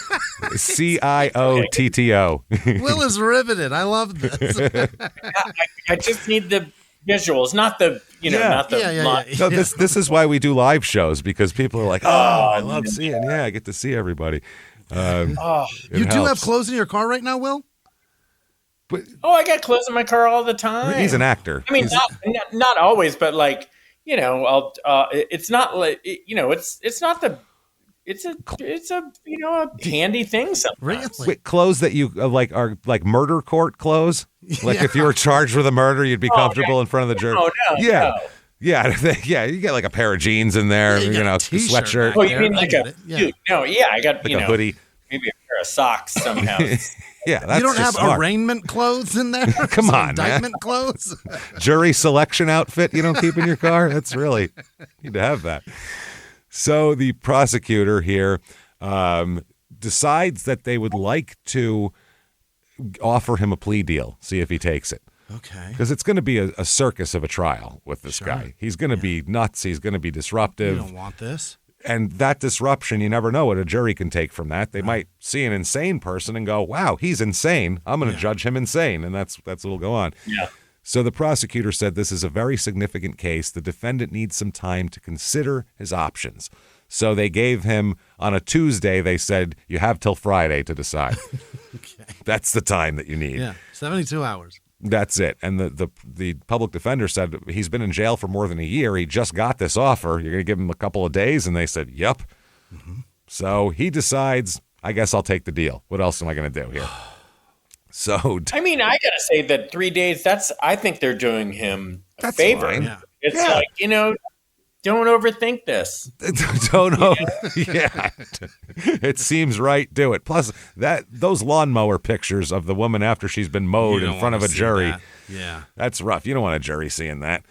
Ciotto. Will is riveted. I love this. I just need the visuals, not the line. No, this is why we do live shows, because people are like, I love seeing. Yeah, I get to see everybody. You do have clothes in your car right now, Will? But, I got clothes in my car all the time. He's an actor. I mean, not always, but like, it's not like, it's not the. It's a handy thing sometimes. Really? Wait, clothes that you are like murder court clothes? Like if you were charged with a murder, you'd be comfortable in front of the jury? No. Yeah, you get like a pair of jeans in there, sweatshirt. Oh, you mean like a suit? No, I got like a hoodie. Maybe a pair of socks somehow. Yeah, that's you don't have smart. arraignment clothes in there? Come on, indictment clothes? Jury selection outfit you don't keep in your car? That's really, you need to have that. So the prosecutor here decides that they would like to offer him a plea deal, see if he takes it. Okay. Because it's going to be a circus of a trial with this guy. He's going to be nuts. He's going to be disruptive. You don't want this. And that disruption, you never know what a jury can take from that. They might see an insane person and go, wow, he's insane. I'm going to judge him insane. And that's what'll go on. Yeah. So the prosecutor said this is a very significant case. The defendant needs some time to consider his options. So they gave him, on a Tuesday, they said, you have till Friday to decide. Okay. That's the time that you need. Yeah, 72 hours. That's it. And the public defender said he's been in jail for more than a year. He just got this offer. You're going to give him a couple of days? And they said, yep. Mm-hmm. So he decides, I guess I'll take the deal. What else am I going to do here? So, I mean, I gotta say that 3 days. I think they're doing him a favor. Fine. It's like, don't overthink this. Don't know. Yeah. It seems right. Do it. Plus, those lawnmower pictures of the woman after she's been mowed in front of a jury. That's rough. You don't want a jury seeing that.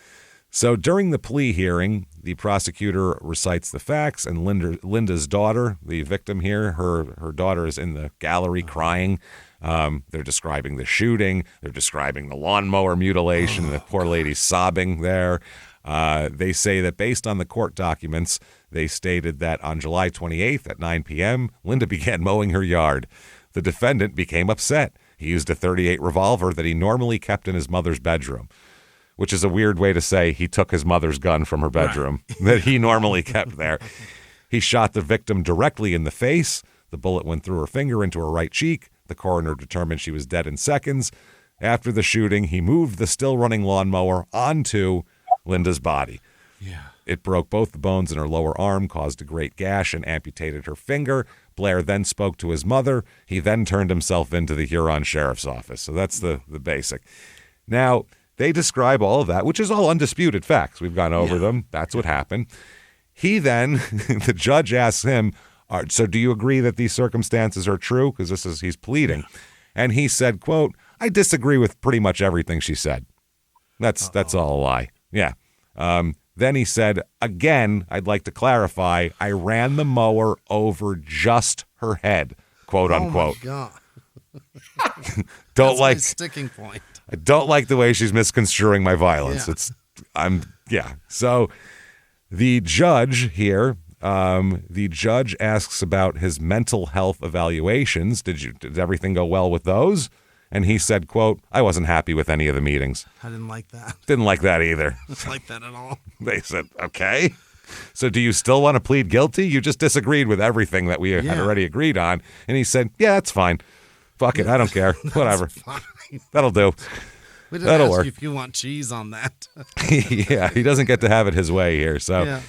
So during the plea hearing, the prosecutor recites the facts, and Linda's daughter, the victim here, her daughter is in the gallery crying. They're describing the shooting. They're describing the lawnmower mutilation. The poor lady's sobbing there. They say that based on the court documents, they stated that on July 28th at 9 p.m., Linda began mowing her yard. The defendant became upset. He used a .38 revolver that he normally kept in his mother's bedroom, which is a weird way to say he took his mother's gun from her bedroom that he normally kept there. He shot the victim directly in the face. The bullet went through her finger into her right cheek. The coroner determined she was dead in seconds. After the shooting, he moved the still-running lawnmower onto Linda's body. It broke both the bones in her lower arm, caused a great gash, and amputated her finger. Blair then spoke to his mother. He then turned himself into the Huron Sheriff's Office. So that's the basic. Now, they describe all of that, which is all undisputed facts. We've gone over them. That's what happened. He then, the judge asks him, so do you agree that these circumstances are true? Because he's pleading. And he said, quote, I disagree with pretty much everything she said. That's all a lie. Yeah. Then he said, again, I'd like to clarify, I ran the mower over just her head, quote unquote. Oh my God. That's my sticking point. I don't like the way she's misconstruing my violence. So the judge here, the judge asks about his mental health evaluations. Did everything go well with those? And he said, quote, I wasn't happy with any of the meetings. I didn't like that. Didn't like that either. Didn't like that at all. They said, okay. So do you still want to plead guilty? You just disagreed with everything that we had already agreed on. And he said, yeah, that's fine. Fuck it. I don't care. Whatever. Fine. That'll do. We didn't That'll ask work. you if you want cheese on that. Yeah, he doesn't get to have it his way here. So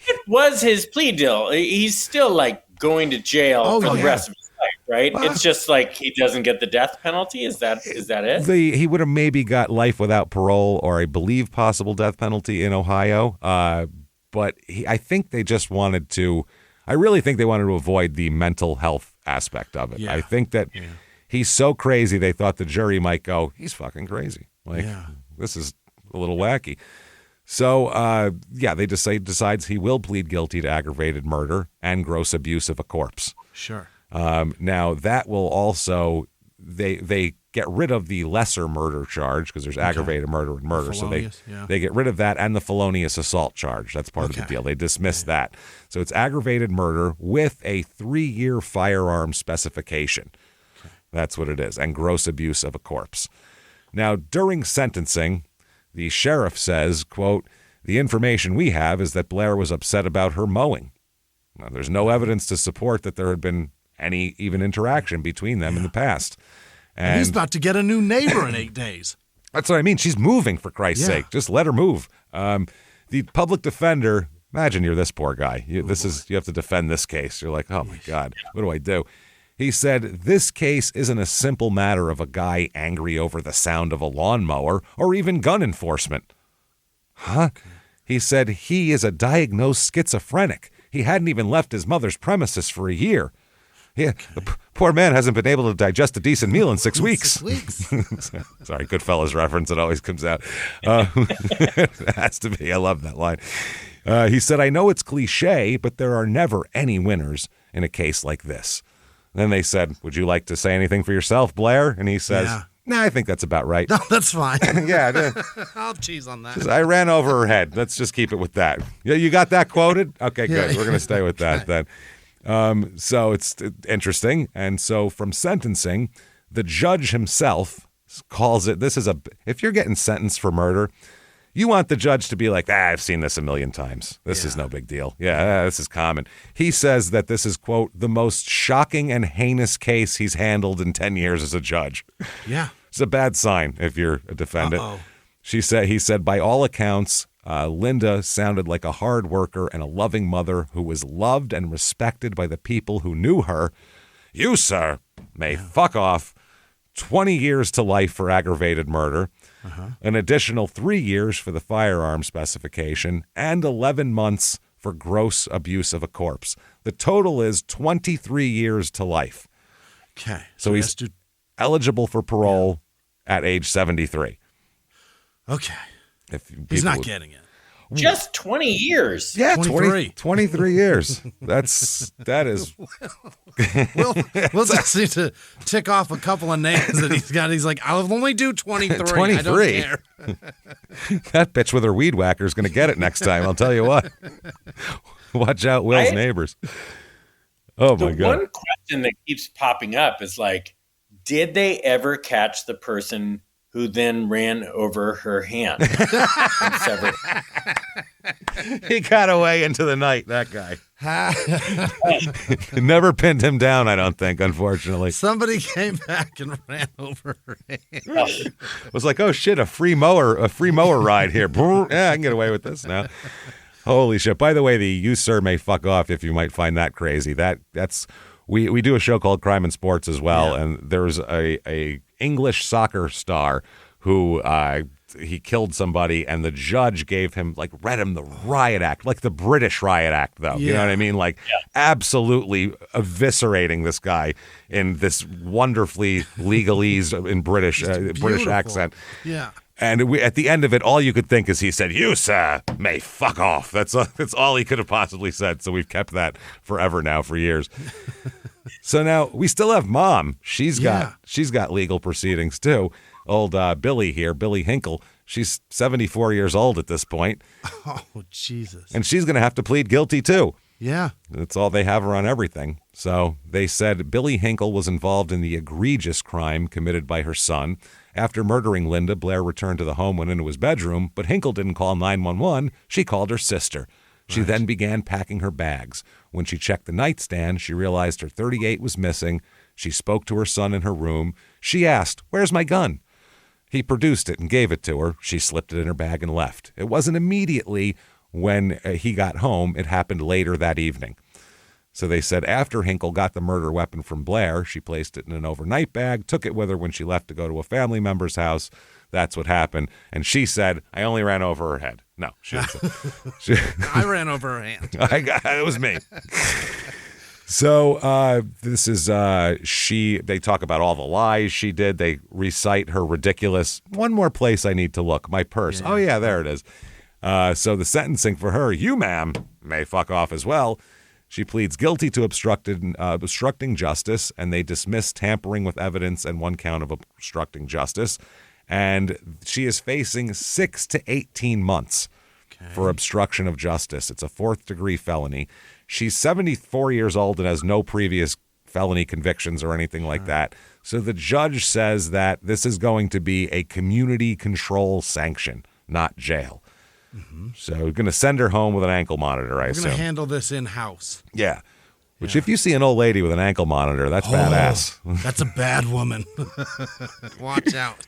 It was his plea deal. He's still like going to jail for the rest of his life, right? Well, it's just like he doesn't get the death penalty. Is that it? He would have maybe got life without parole, or I believe possible death penalty in Ohio. But I think they just wanted to. I really think they wanted to avoid the mental health aspect of it. Yeah. I think that he's so crazy they thought the jury might go, he's fucking crazy. Like this is a little wacky. So, they decides he will plead guilty to aggravated murder and gross abuse of a corpse. Sure. Now, that will also, they get rid of the lesser murder charge because there's aggravated murder and murder. So they get rid of that and the felonious assault charge. That's part of the deal. They dismiss that. So it's aggravated murder with a 3-year firearm specification. Okay. That's what it is. And gross abuse of a corpse. Now, during sentencing, the sheriff says, quote, the information we have is that Blair was upset about her mowing. Now, there's no evidence to support that there had been any even interaction between them in the past. And he's about to get a new neighbor in 8 days. That's what I mean. She's moving, for Christ's sake. Just let her move. The public defender, imagine you're this poor guy. You have to defend this case. You're like, oh, my God, what do I do? He said, this case isn't a simple matter of a guy angry over the sound of a lawnmower or even gun enforcement. Huh? Okay. He said he is a diagnosed schizophrenic. He hadn't even left his mother's premises for a year. Yeah, the poor man hasn't been able to digest a decent meal in 6 weeks. 6 weeks. Sorry, Goodfellas reference. It always comes out. It has to be. I love that line. He said, I know it's cliche, but there are never any winners in a case like this. Then they said, would you like to say anything for yourself, Blair? And he says, nah, I think that's about right. No, that's fine. I'll cheese on that. I ran over her head. Let's just keep it with that. You got that quoted? Okay, good. We're going to stay with that then. So it's interesting. And so from sentencing, the judge himself calls it, if you're getting sentenced for murder, you want the judge to be like, I've seen this a million times. This is no big deal. This is common. He says that this is, quote, the most shocking and heinous case he's handled in 10 years as a judge. Yeah. It's a bad sign if you're a defendant. He said, by all accounts, Linda sounded like a hard worker and a loving mother who was loved and respected by the people who knew her. You, sir, may fuck off. 20 years to life for aggravated murder, an additional 3 years for the firearm specification, and 11 months for gross abuse of a corpse. The total is 23 years to life. Okay. So he's eligible for parole at age 73. Okay. He's not getting it. Just 20 years. Yeah, 23 years. That is. We'll just need to tick off a couple of names that he's got. He's like, I'll only do 23. 23. I don't care. That bitch with her weed whacker is going to get it next time. I'll tell you what. Watch out, Will's neighbors. Oh my God. The one question that keeps popping up is like, did they ever catch the person who then ran over her hand and severed? He got away into the night, that guy. Never pinned him down, I don't think, unfortunately. Somebody came back and ran over her hand. It was like, oh shit, a free mower ride here. Yeah, I can get away with this now. Holy shit. By the way, the "you sir may fuck off" if you might find that crazy. That's we do a show called Crime and Sports as well, and there's a English soccer star who he killed somebody, and the judge gave him, like, read him the riot act, like the British riot act, though. You know what I mean? Like, absolutely eviscerating this guy in this wonderfully legalese in British accent. Yeah. And at the end of it, all you could think is he said, "You, sir, may fuck off." That's all he could have possibly said. So we've kept that forever now, for years. So now we still have Mom. She's got legal proceedings too. Old Billy here, Billy Hinkle. She's 74 years old at this point. Oh, Jesus. And she's going to have to plead guilty too. Yeah. That's all they have her on everything. So they said Billy Hinkle was involved in the egregious crime committed by her son. After murdering Linda, Blair returned to the home, went into his bedroom, but Hinkle didn't call 911. She called her sister. She then began packing her bags. When she checked the nightstand, she realized her .38 was missing. She spoke to her son in her room. She asked, "Where's my gun?" He produced it and gave it to her. She slipped it in her bag and left. It wasn't immediately when he got home. It happened later that evening. So they said after Hinkle got the murder weapon from Blair, she placed it in an overnight bag, took it with her when she left to go to a family member's house. That's what happened. And she said, "I only ran over her head." No, she didn't say. I ran over her hand. It was me. So this is they talk about all the lies she did. They recite her ridiculous, "One more place I need to look, my purse." Yeah. Oh, yeah, there it is. So the sentencing for her, "You, ma'am, may fuck off as well." She pleads guilty to obstructing justice, and they dismiss tampering with evidence and one count of obstructing justice. And she is facing 6 to 18 months for obstruction of justice. It's a 4th-degree felony. She's 74 years old and has no previous felony convictions or anything like that. So the judge says that this is going to be a community control sanction, not jail. Mm-hmm. So we're going to send her home with an ankle monitor, I assume. We're going to handle this in-house. Yeah. Which, if you see an old lady with an ankle monitor, that's badass. That's a bad woman. Watch out.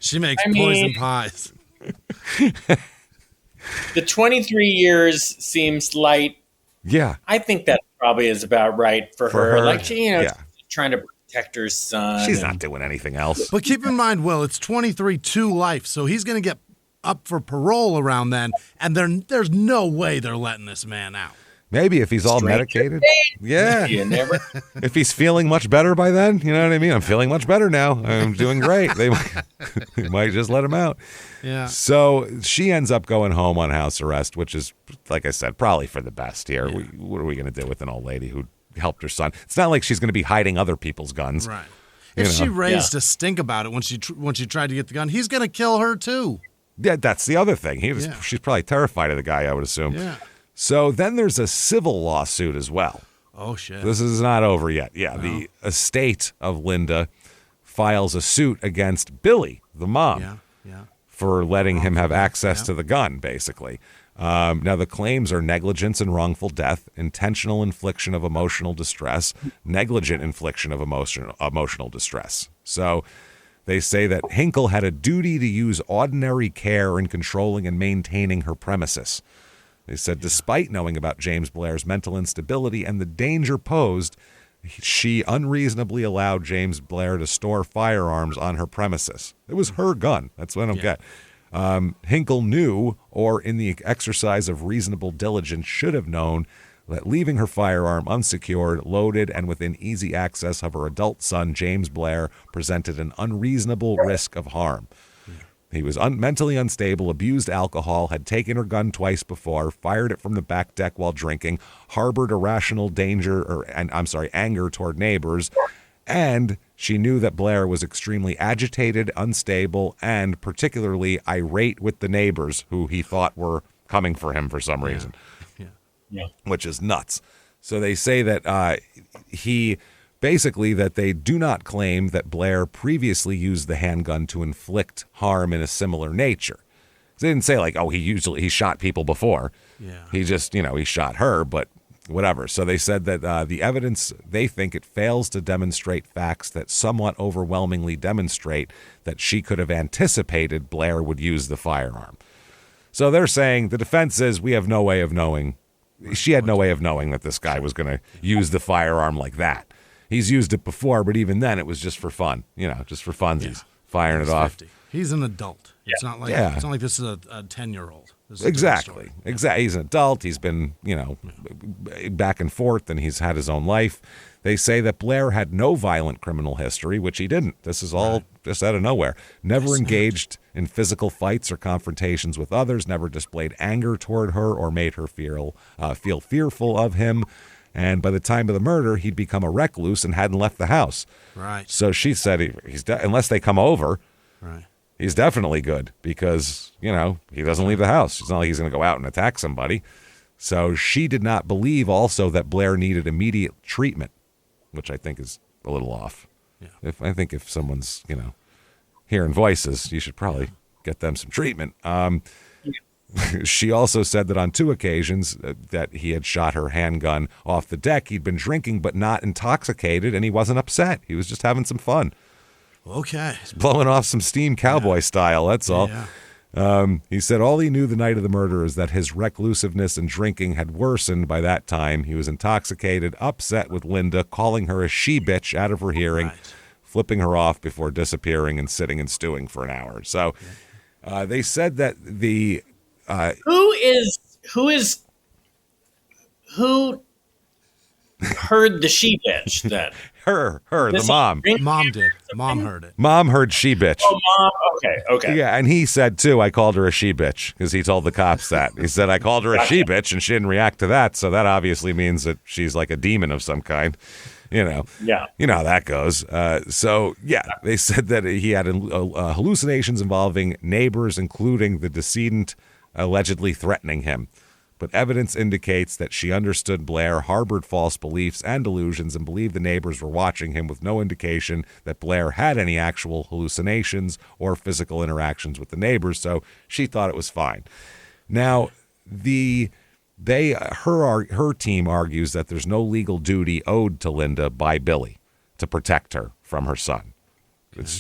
She makes poison pies. The 23 years seems light. Yeah. I think that probably is about right for her. Like, she, trying to protect her son. She's not doing anything else. But keep in mind, Will, it's 23 to life, so he's going to get up for parole around then, and there's no way they're letting this man out. Maybe if he's all medicated. Yeah. You never. If he's feeling much better by then, you know what I mean? I'm feeling much better now. I'm doing great. They might just let him out. Yeah. So she ends up going home on house arrest, which is, like I said, probably for the best here. Yeah. What are we going to do with an old lady who helped her son? It's not like she's going to be hiding other people's guns. Right. If she raised a stink about it when she tried to get the gun, he's going to kill her too. Yeah, that's the other thing. She's probably terrified of the guy, I would assume. Yeah. So then there's a civil lawsuit as well. Oh, shit. This is not over yet. Yeah, no. The estate of Linda files a suit against Billy, the mom, for letting him have access to the gun, basically. Now, the claims are negligence and wrongful death, intentional infliction of emotional distress, negligent infliction of emotional distress. So they say that Hinkle had a duty to use ordinary care in controlling and maintaining her premises. They said despite knowing about James Blair's mental instability and the danger posed, she unreasonably allowed James Blair to store firearms on her premises. It was her gun. That's what I don't get. Hinkle knew, or in the exercise of reasonable diligence should have known, that leaving her firearm unsecured, loaded, and within easy access of her adult son, James Blair, presented an unreasonable risk of harm. He was mentally unstable, abused alcohol, had taken her gun twice before, fired it from the back deck while drinking, harbored irrational anger toward neighbors, and she knew that Blair was extremely agitated, unstable, and particularly irate with the neighbors who he thought were coming for him for some reason, which is nuts. So they say that that they do not claim that Blair previously used the handgun to inflict harm in a similar nature. They didn't say like, oh, he shot people before. Yeah. He just, he shot her, but whatever. So they said that the evidence, they think it fails to demonstrate facts that somewhat overwhelmingly demonstrate that she could have anticipated Blair would use the firearm. So they're saying the defense is we have no way of knowing. She had no way of knowing that this guy was going to use the firearm like that. He's used it before, but even then it was just for fun, just for funsies, firing it off. 50. He's an adult. It's not like it's not like this is a 10-year-old. Exactly. He's an adult. He's been, back and forth, and he's had his own life. They say that Blair had no violent criminal history, which he didn't. This is all just out of nowhere. Never engaged in physical fights or confrontations with others, never displayed anger toward her or made her feel fearful of him. And by the time of the murder, he'd become a recluse and hadn't left the house. Right. So she said, unless they come over, he's definitely good because, he doesn't leave the house. It's not like he's going to go out and attack somebody. So she did not believe also that Blair needed immediate treatment, which I think is a little off. Yeah. I think if someone's, hearing voices, you should probably get them some treatment. She also said that on 2 occasions that he had shot her handgun off the deck. He'd been drinking but not intoxicated, and he wasn't upset. He was just having some fun. Okay. He's blowing off some steam cowboy style, that's all. Yeah. He said all he knew the night of the murder is that his reclusiveness and drinking had worsened by that time. He was intoxicated, upset with Linda, calling her a she-bitch out of her hearing, flipping her off before disappearing and sitting and stewing for an hour. So they said that the... Who heard the she bitch then? Her, the mom. Mom did. Mom heard it. Mom heard she bitch. Oh, mom. Okay. Yeah, and he said too, I called her a she bitch because he told the cops that. He said I called her a she bitch and she didn't react to that. So that obviously means that she's like a demon of some kind. Yeah. You know how that goes. They said that he had hallucinations involving neighbors, including the decedent allegedly threatening him. But evidence indicates that she understood Blair harbored false beliefs and delusions and believed the neighbors were watching him, with no indication that Blair had any actual hallucinations or physical interactions with the neighbors, so she thought it was fine. Now, her team argues that there's no legal duty owed to Linda by Billy to protect her from her son.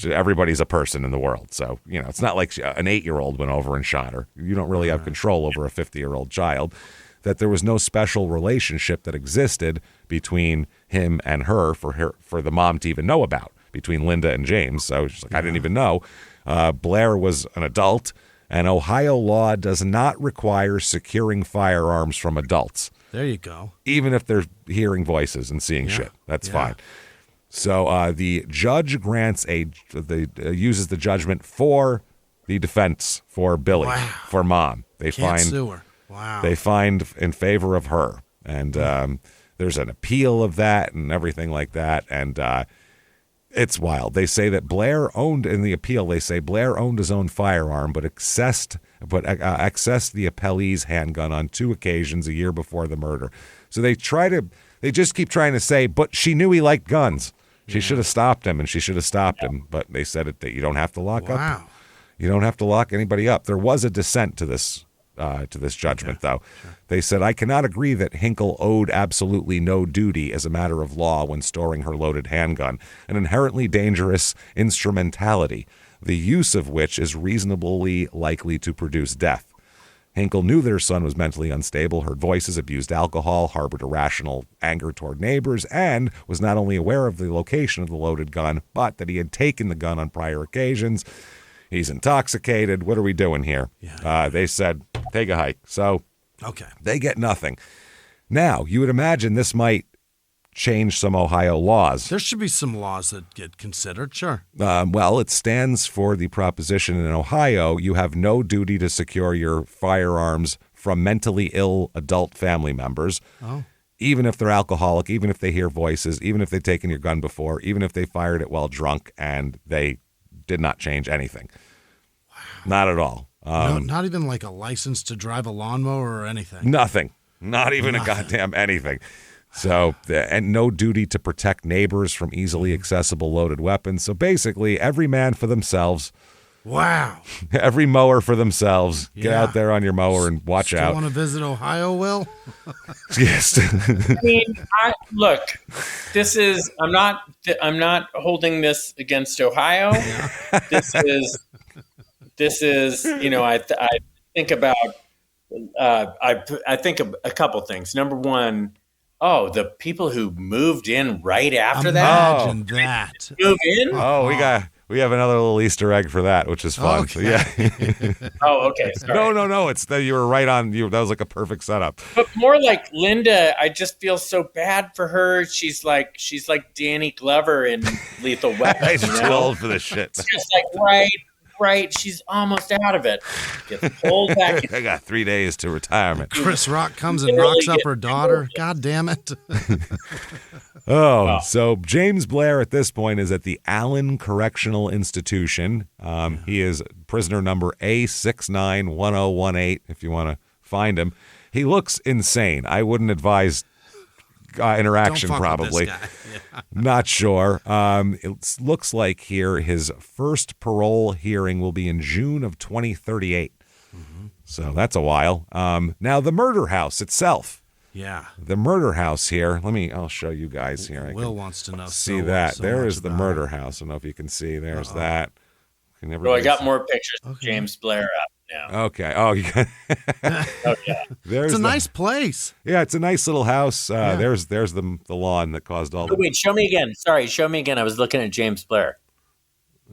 Everybody's a person in the world. So, it's not like an 8-year-old went over and shot her. You don't really have control over a 50-year-old child. That there was no special relationship that existed between him and her for the mom to even know about, between Linda and James. So she's like, I didn't even know. Blair was an adult, and Ohio law does not require securing firearms from adults. There you go. Even if they're hearing voices and seeing shit. That's fine. So the judge uses the judgment for the defense for Billy, for mom. They sue her. Wow. They find in favor of her, and there's an appeal of that and everything like that, and it's wild. They say that Blair owned in the appeal. They say Blair owned his own firearm, but accessed the appellee's handgun on 2 occasions a year before the murder. So they just keep trying to say, but she knew he liked guns. She should have stopped him, and she should have stopped him. But they said that you don't have to lock up. You don't have to lock anybody up. There was a dissent to this judgment, though. Sure. They said, I cannot agree that Hinkle owed absolutely no duty as a matter of law when storing her loaded handgun, an inherently dangerous instrumentality, the use of which is reasonably likely to produce death. Hinkle knew that her son was mentally unstable, heard voices, abused alcohol, harbored irrational anger toward neighbors, and was not only aware of the location of the loaded gun, but that he had taken the gun on prior occasions. He's intoxicated. What are we doing here? Yeah. They said, take a hike. So they get nothing. Now, you would imagine this might change some Ohio laws. There should be some laws that get considered, sure. Well, it stands for the proposition in Ohio, you have no duty to secure your firearms from mentally ill adult family members, even if they're alcoholic, even if they hear voices, even if they've taken your gun before, even if they fired it while drunk and they did not change anything. Wow. Not at all. No, not even like a license to drive a lawnmower or anything? Nothing. Not even a goddamn anything. So, and no duty to protect neighbors from easily accessible loaded weapons. So basically, every man for themselves. Wow. Every mower for themselves. Get out there on your mower and watch out. Want to visit Ohio, Will? Yes. I mean, look, this is, I'm not holding this against Ohio. This is, you know, I think about, I think of a couple things. Number one, the people who moved in right after that. Imagine that. Move in? Oh, we have another little Easter egg for that, which is fun. Okay. So, yeah. Okay. Sorry. No. It's that you were right on. That was like a perfect setup. But more like Linda, I just feel so bad for her. She's like Danny Glover in Lethal Weapon. She's too old for this shit. It's just like right. She's almost out of it. Gets pulled back. I got 3 days to retirement. Chris Rock comes and knocks up her daughter. God damn it. So James Blair at this point is at the Allen Correctional Institution. He is prisoner number A691018, if you want to find him. He looks insane. I wouldn't advise interaction, Don't fuck probably. with this guy. Yeah. Not sure. It looks like here his first parole hearing will be in June of 2038. Mm-hmm. So that's a while. Now, the murder house itself. Yeah. The murder house here. I'll show you guys here. Will wants to know. See that. There is the murder house. I don't know if you can see. There's that. I got more pictures of James Blair up now. Okay. Oh, you got It's a nice place. Yeah, it's a nice little house. There's the lawn that caused all the... Wait, show me again. Sorry, show me again. I was looking at James Blair.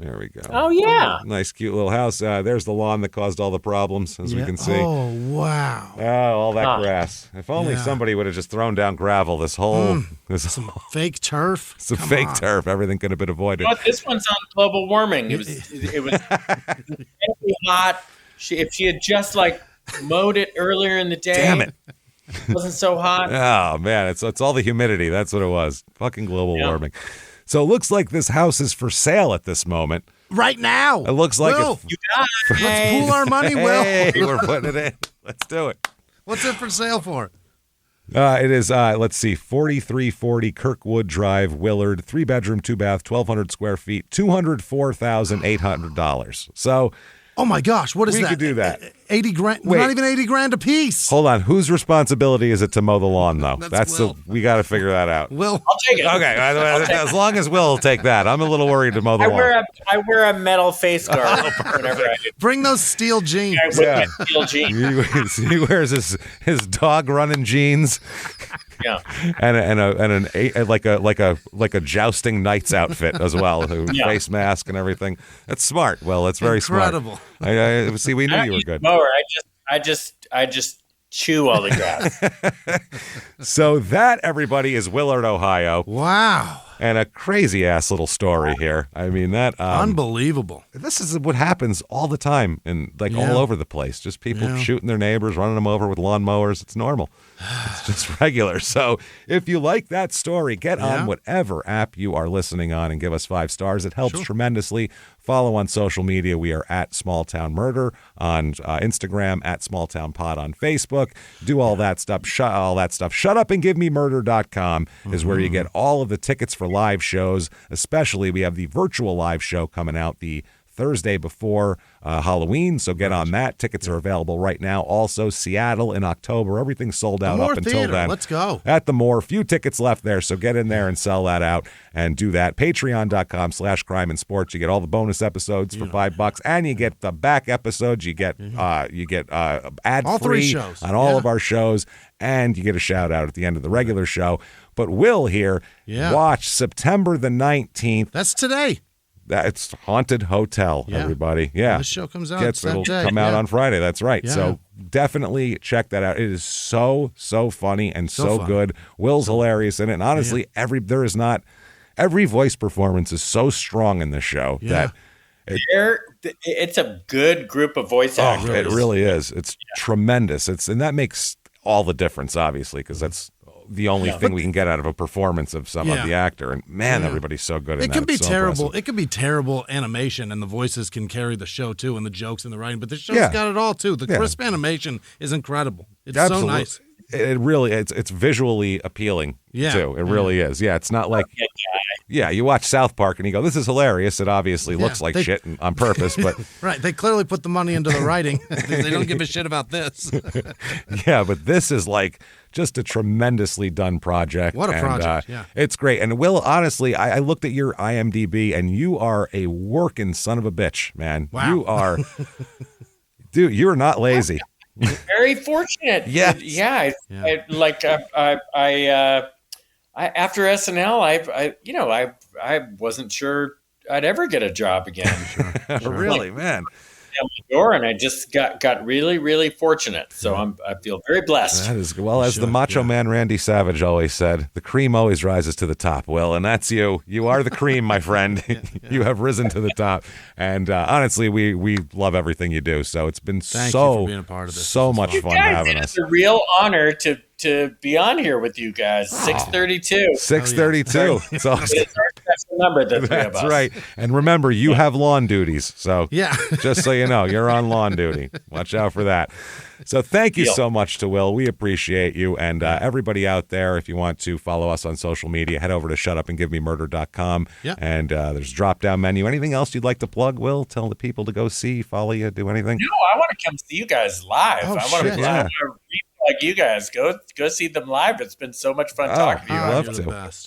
There we go. Oh, yeah. Nice, cute little house. There's the lawn that caused all the problems, as we can see. Oh, wow. Oh, all that grass. If only somebody would have just thrown down gravel this whole... Some fake turf. Some fake turf. Everything could have been avoided. But this one's on global warming. It was hot. If she had just mowed it earlier in the day. Damn it. It wasn't so hot. Oh, man. It's all the humidity. That's what it was. Fucking global warming. So it looks like this house is for sale at this moment. Right now. It looks like Will, you guys. let's pool our money, Will. Hey, we're putting it in. Let's do it. What's it for sale for? It is, let's see, 4340 Kirkwood Drive, Willard, 3-bedroom, 2-bath, 1,200 square feet, $204,800. So... Oh my gosh, what is that? We could do that. 80 grand. Wait. Not even 80 grand a piece. Hold on. Whose responsibility is it to mow the lawn, though? We got to figure that out. Will. I'll take it. Okay. As long as Will will take that. I'm a little worried to mow the lawn. I wear a metal face guard whenever I do. Bring those steel jeans. I wear steel jeans. He wears his dog running jeans. Yeah. And a jousting knight's outfit as well. Face mask and everything. That's smart. Well, that's very Incredible. smart. See, we knew you were good. Mower. I just chew all the grass. So that, everybody, is Willard, Ohio. Wow. And a crazy ass little story here. I mean, that unbelievable. This is what happens all the time and all over the place. Just people shooting their neighbors, running them over with lawnmowers. It's normal. It's just regular. So if you like that story, get on whatever app you are listening on and give us 5 stars. It helps tremendously. Follow on social media. We are at Small Town Murder on Instagram, at Small Town Pod on Facebook. Do all that stuff. Shutupandgivememurder.com is where you get all of the tickets for live shows. Especially, we have the virtual live show coming out the Thursday before Halloween, so get on that. Tickets are available right now. Also, Seattle in October. Everything's sold out up until then. Let's go. At the Moore. Few tickets left there, so get in there and sell that out and do that. Patreon.com/crime and sports. You get all the bonus episodes for $5, and you get the back episodes. You get ad-free on all of our shows, and you get a shout out at the end of the regular show. But Will here, watch September the 19th. That's today. That's Haunted Hotel, everybody. Yeah. When the show comes out. It'll come out on Friday. That's right. Yeah. So definitely check that out. It is so funny and so good. Will's hilarious in it. And honestly, every voice performance is so strong in this show that it's a good group of voice actors. It really is. It's tremendous. And that makes all the difference, obviously, because that's the only thing we can get out of a performance of of the actor. And man, everybody's so good in that. It can be so terrible. impressive. It can be terrible animation, and the voices can carry the show too, and the jokes and the writing. But the show's got it all too. The crisp animation is incredible. It's so nice. It really it's visually appealing too. It really is. Yeah, it's not like you watch South Park and you go, "This is hilarious." It obviously looks like shit on purpose, but right. They clearly put the money into the writing. They don't give a shit about this. But this is like just a tremendously done project. What a project! It's great. And Will, honestly, I looked at your IMDb, and you are a working son of a bitch, man. Wow. You are, dude. You are not lazy. Very fortunate. Yes. I after SNL, I wasn't sure I'd ever get a job again. Really, man. Door, and I just got really, really fortunate. So I feel very blessed. That is as the Macho Man Randy Savage always said, the cream always rises to the top. Will, and that's you. You are the cream, my friend. You have risen to the top. And honestly, we love everything you do. So it's been Thank you for being a part of this. So much fun having us. It's a real honor to be on here with you guys. 632. 632. It's awesome. It's our special number, the three of us. That's right. And remember, you have lawn duties. So just so you know, you're on lawn duty. Watch out for that. So thank you so much to Will. We appreciate you. And everybody out there, if you want to follow us on social media, head over to shutupandgivememurder.com. And there's a drop-down menu. Anything else you'd like to plug, Will? Tell the people to go see, follow you, do anything? No, I want to come see you guys live. I want to like you guys. Go see them live. It's been so much fun talking to you.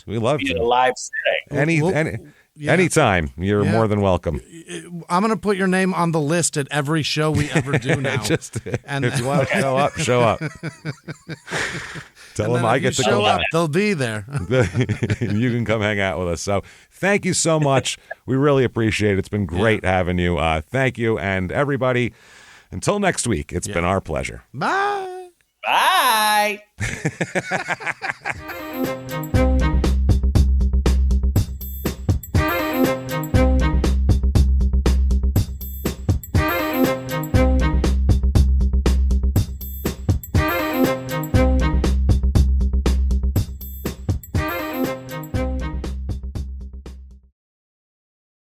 We love to. Be a live setting. Anytime. You're more than welcome. I'm going to put your name on the list at every show we ever do now. And if you want to show up, show up. Tell them I get to show up. They'll be there. You can come hang out with us. So thank you so much. We really appreciate it. It's been great having you. Thank you. And everybody, until next week, it's been our pleasure. Bye. Bye.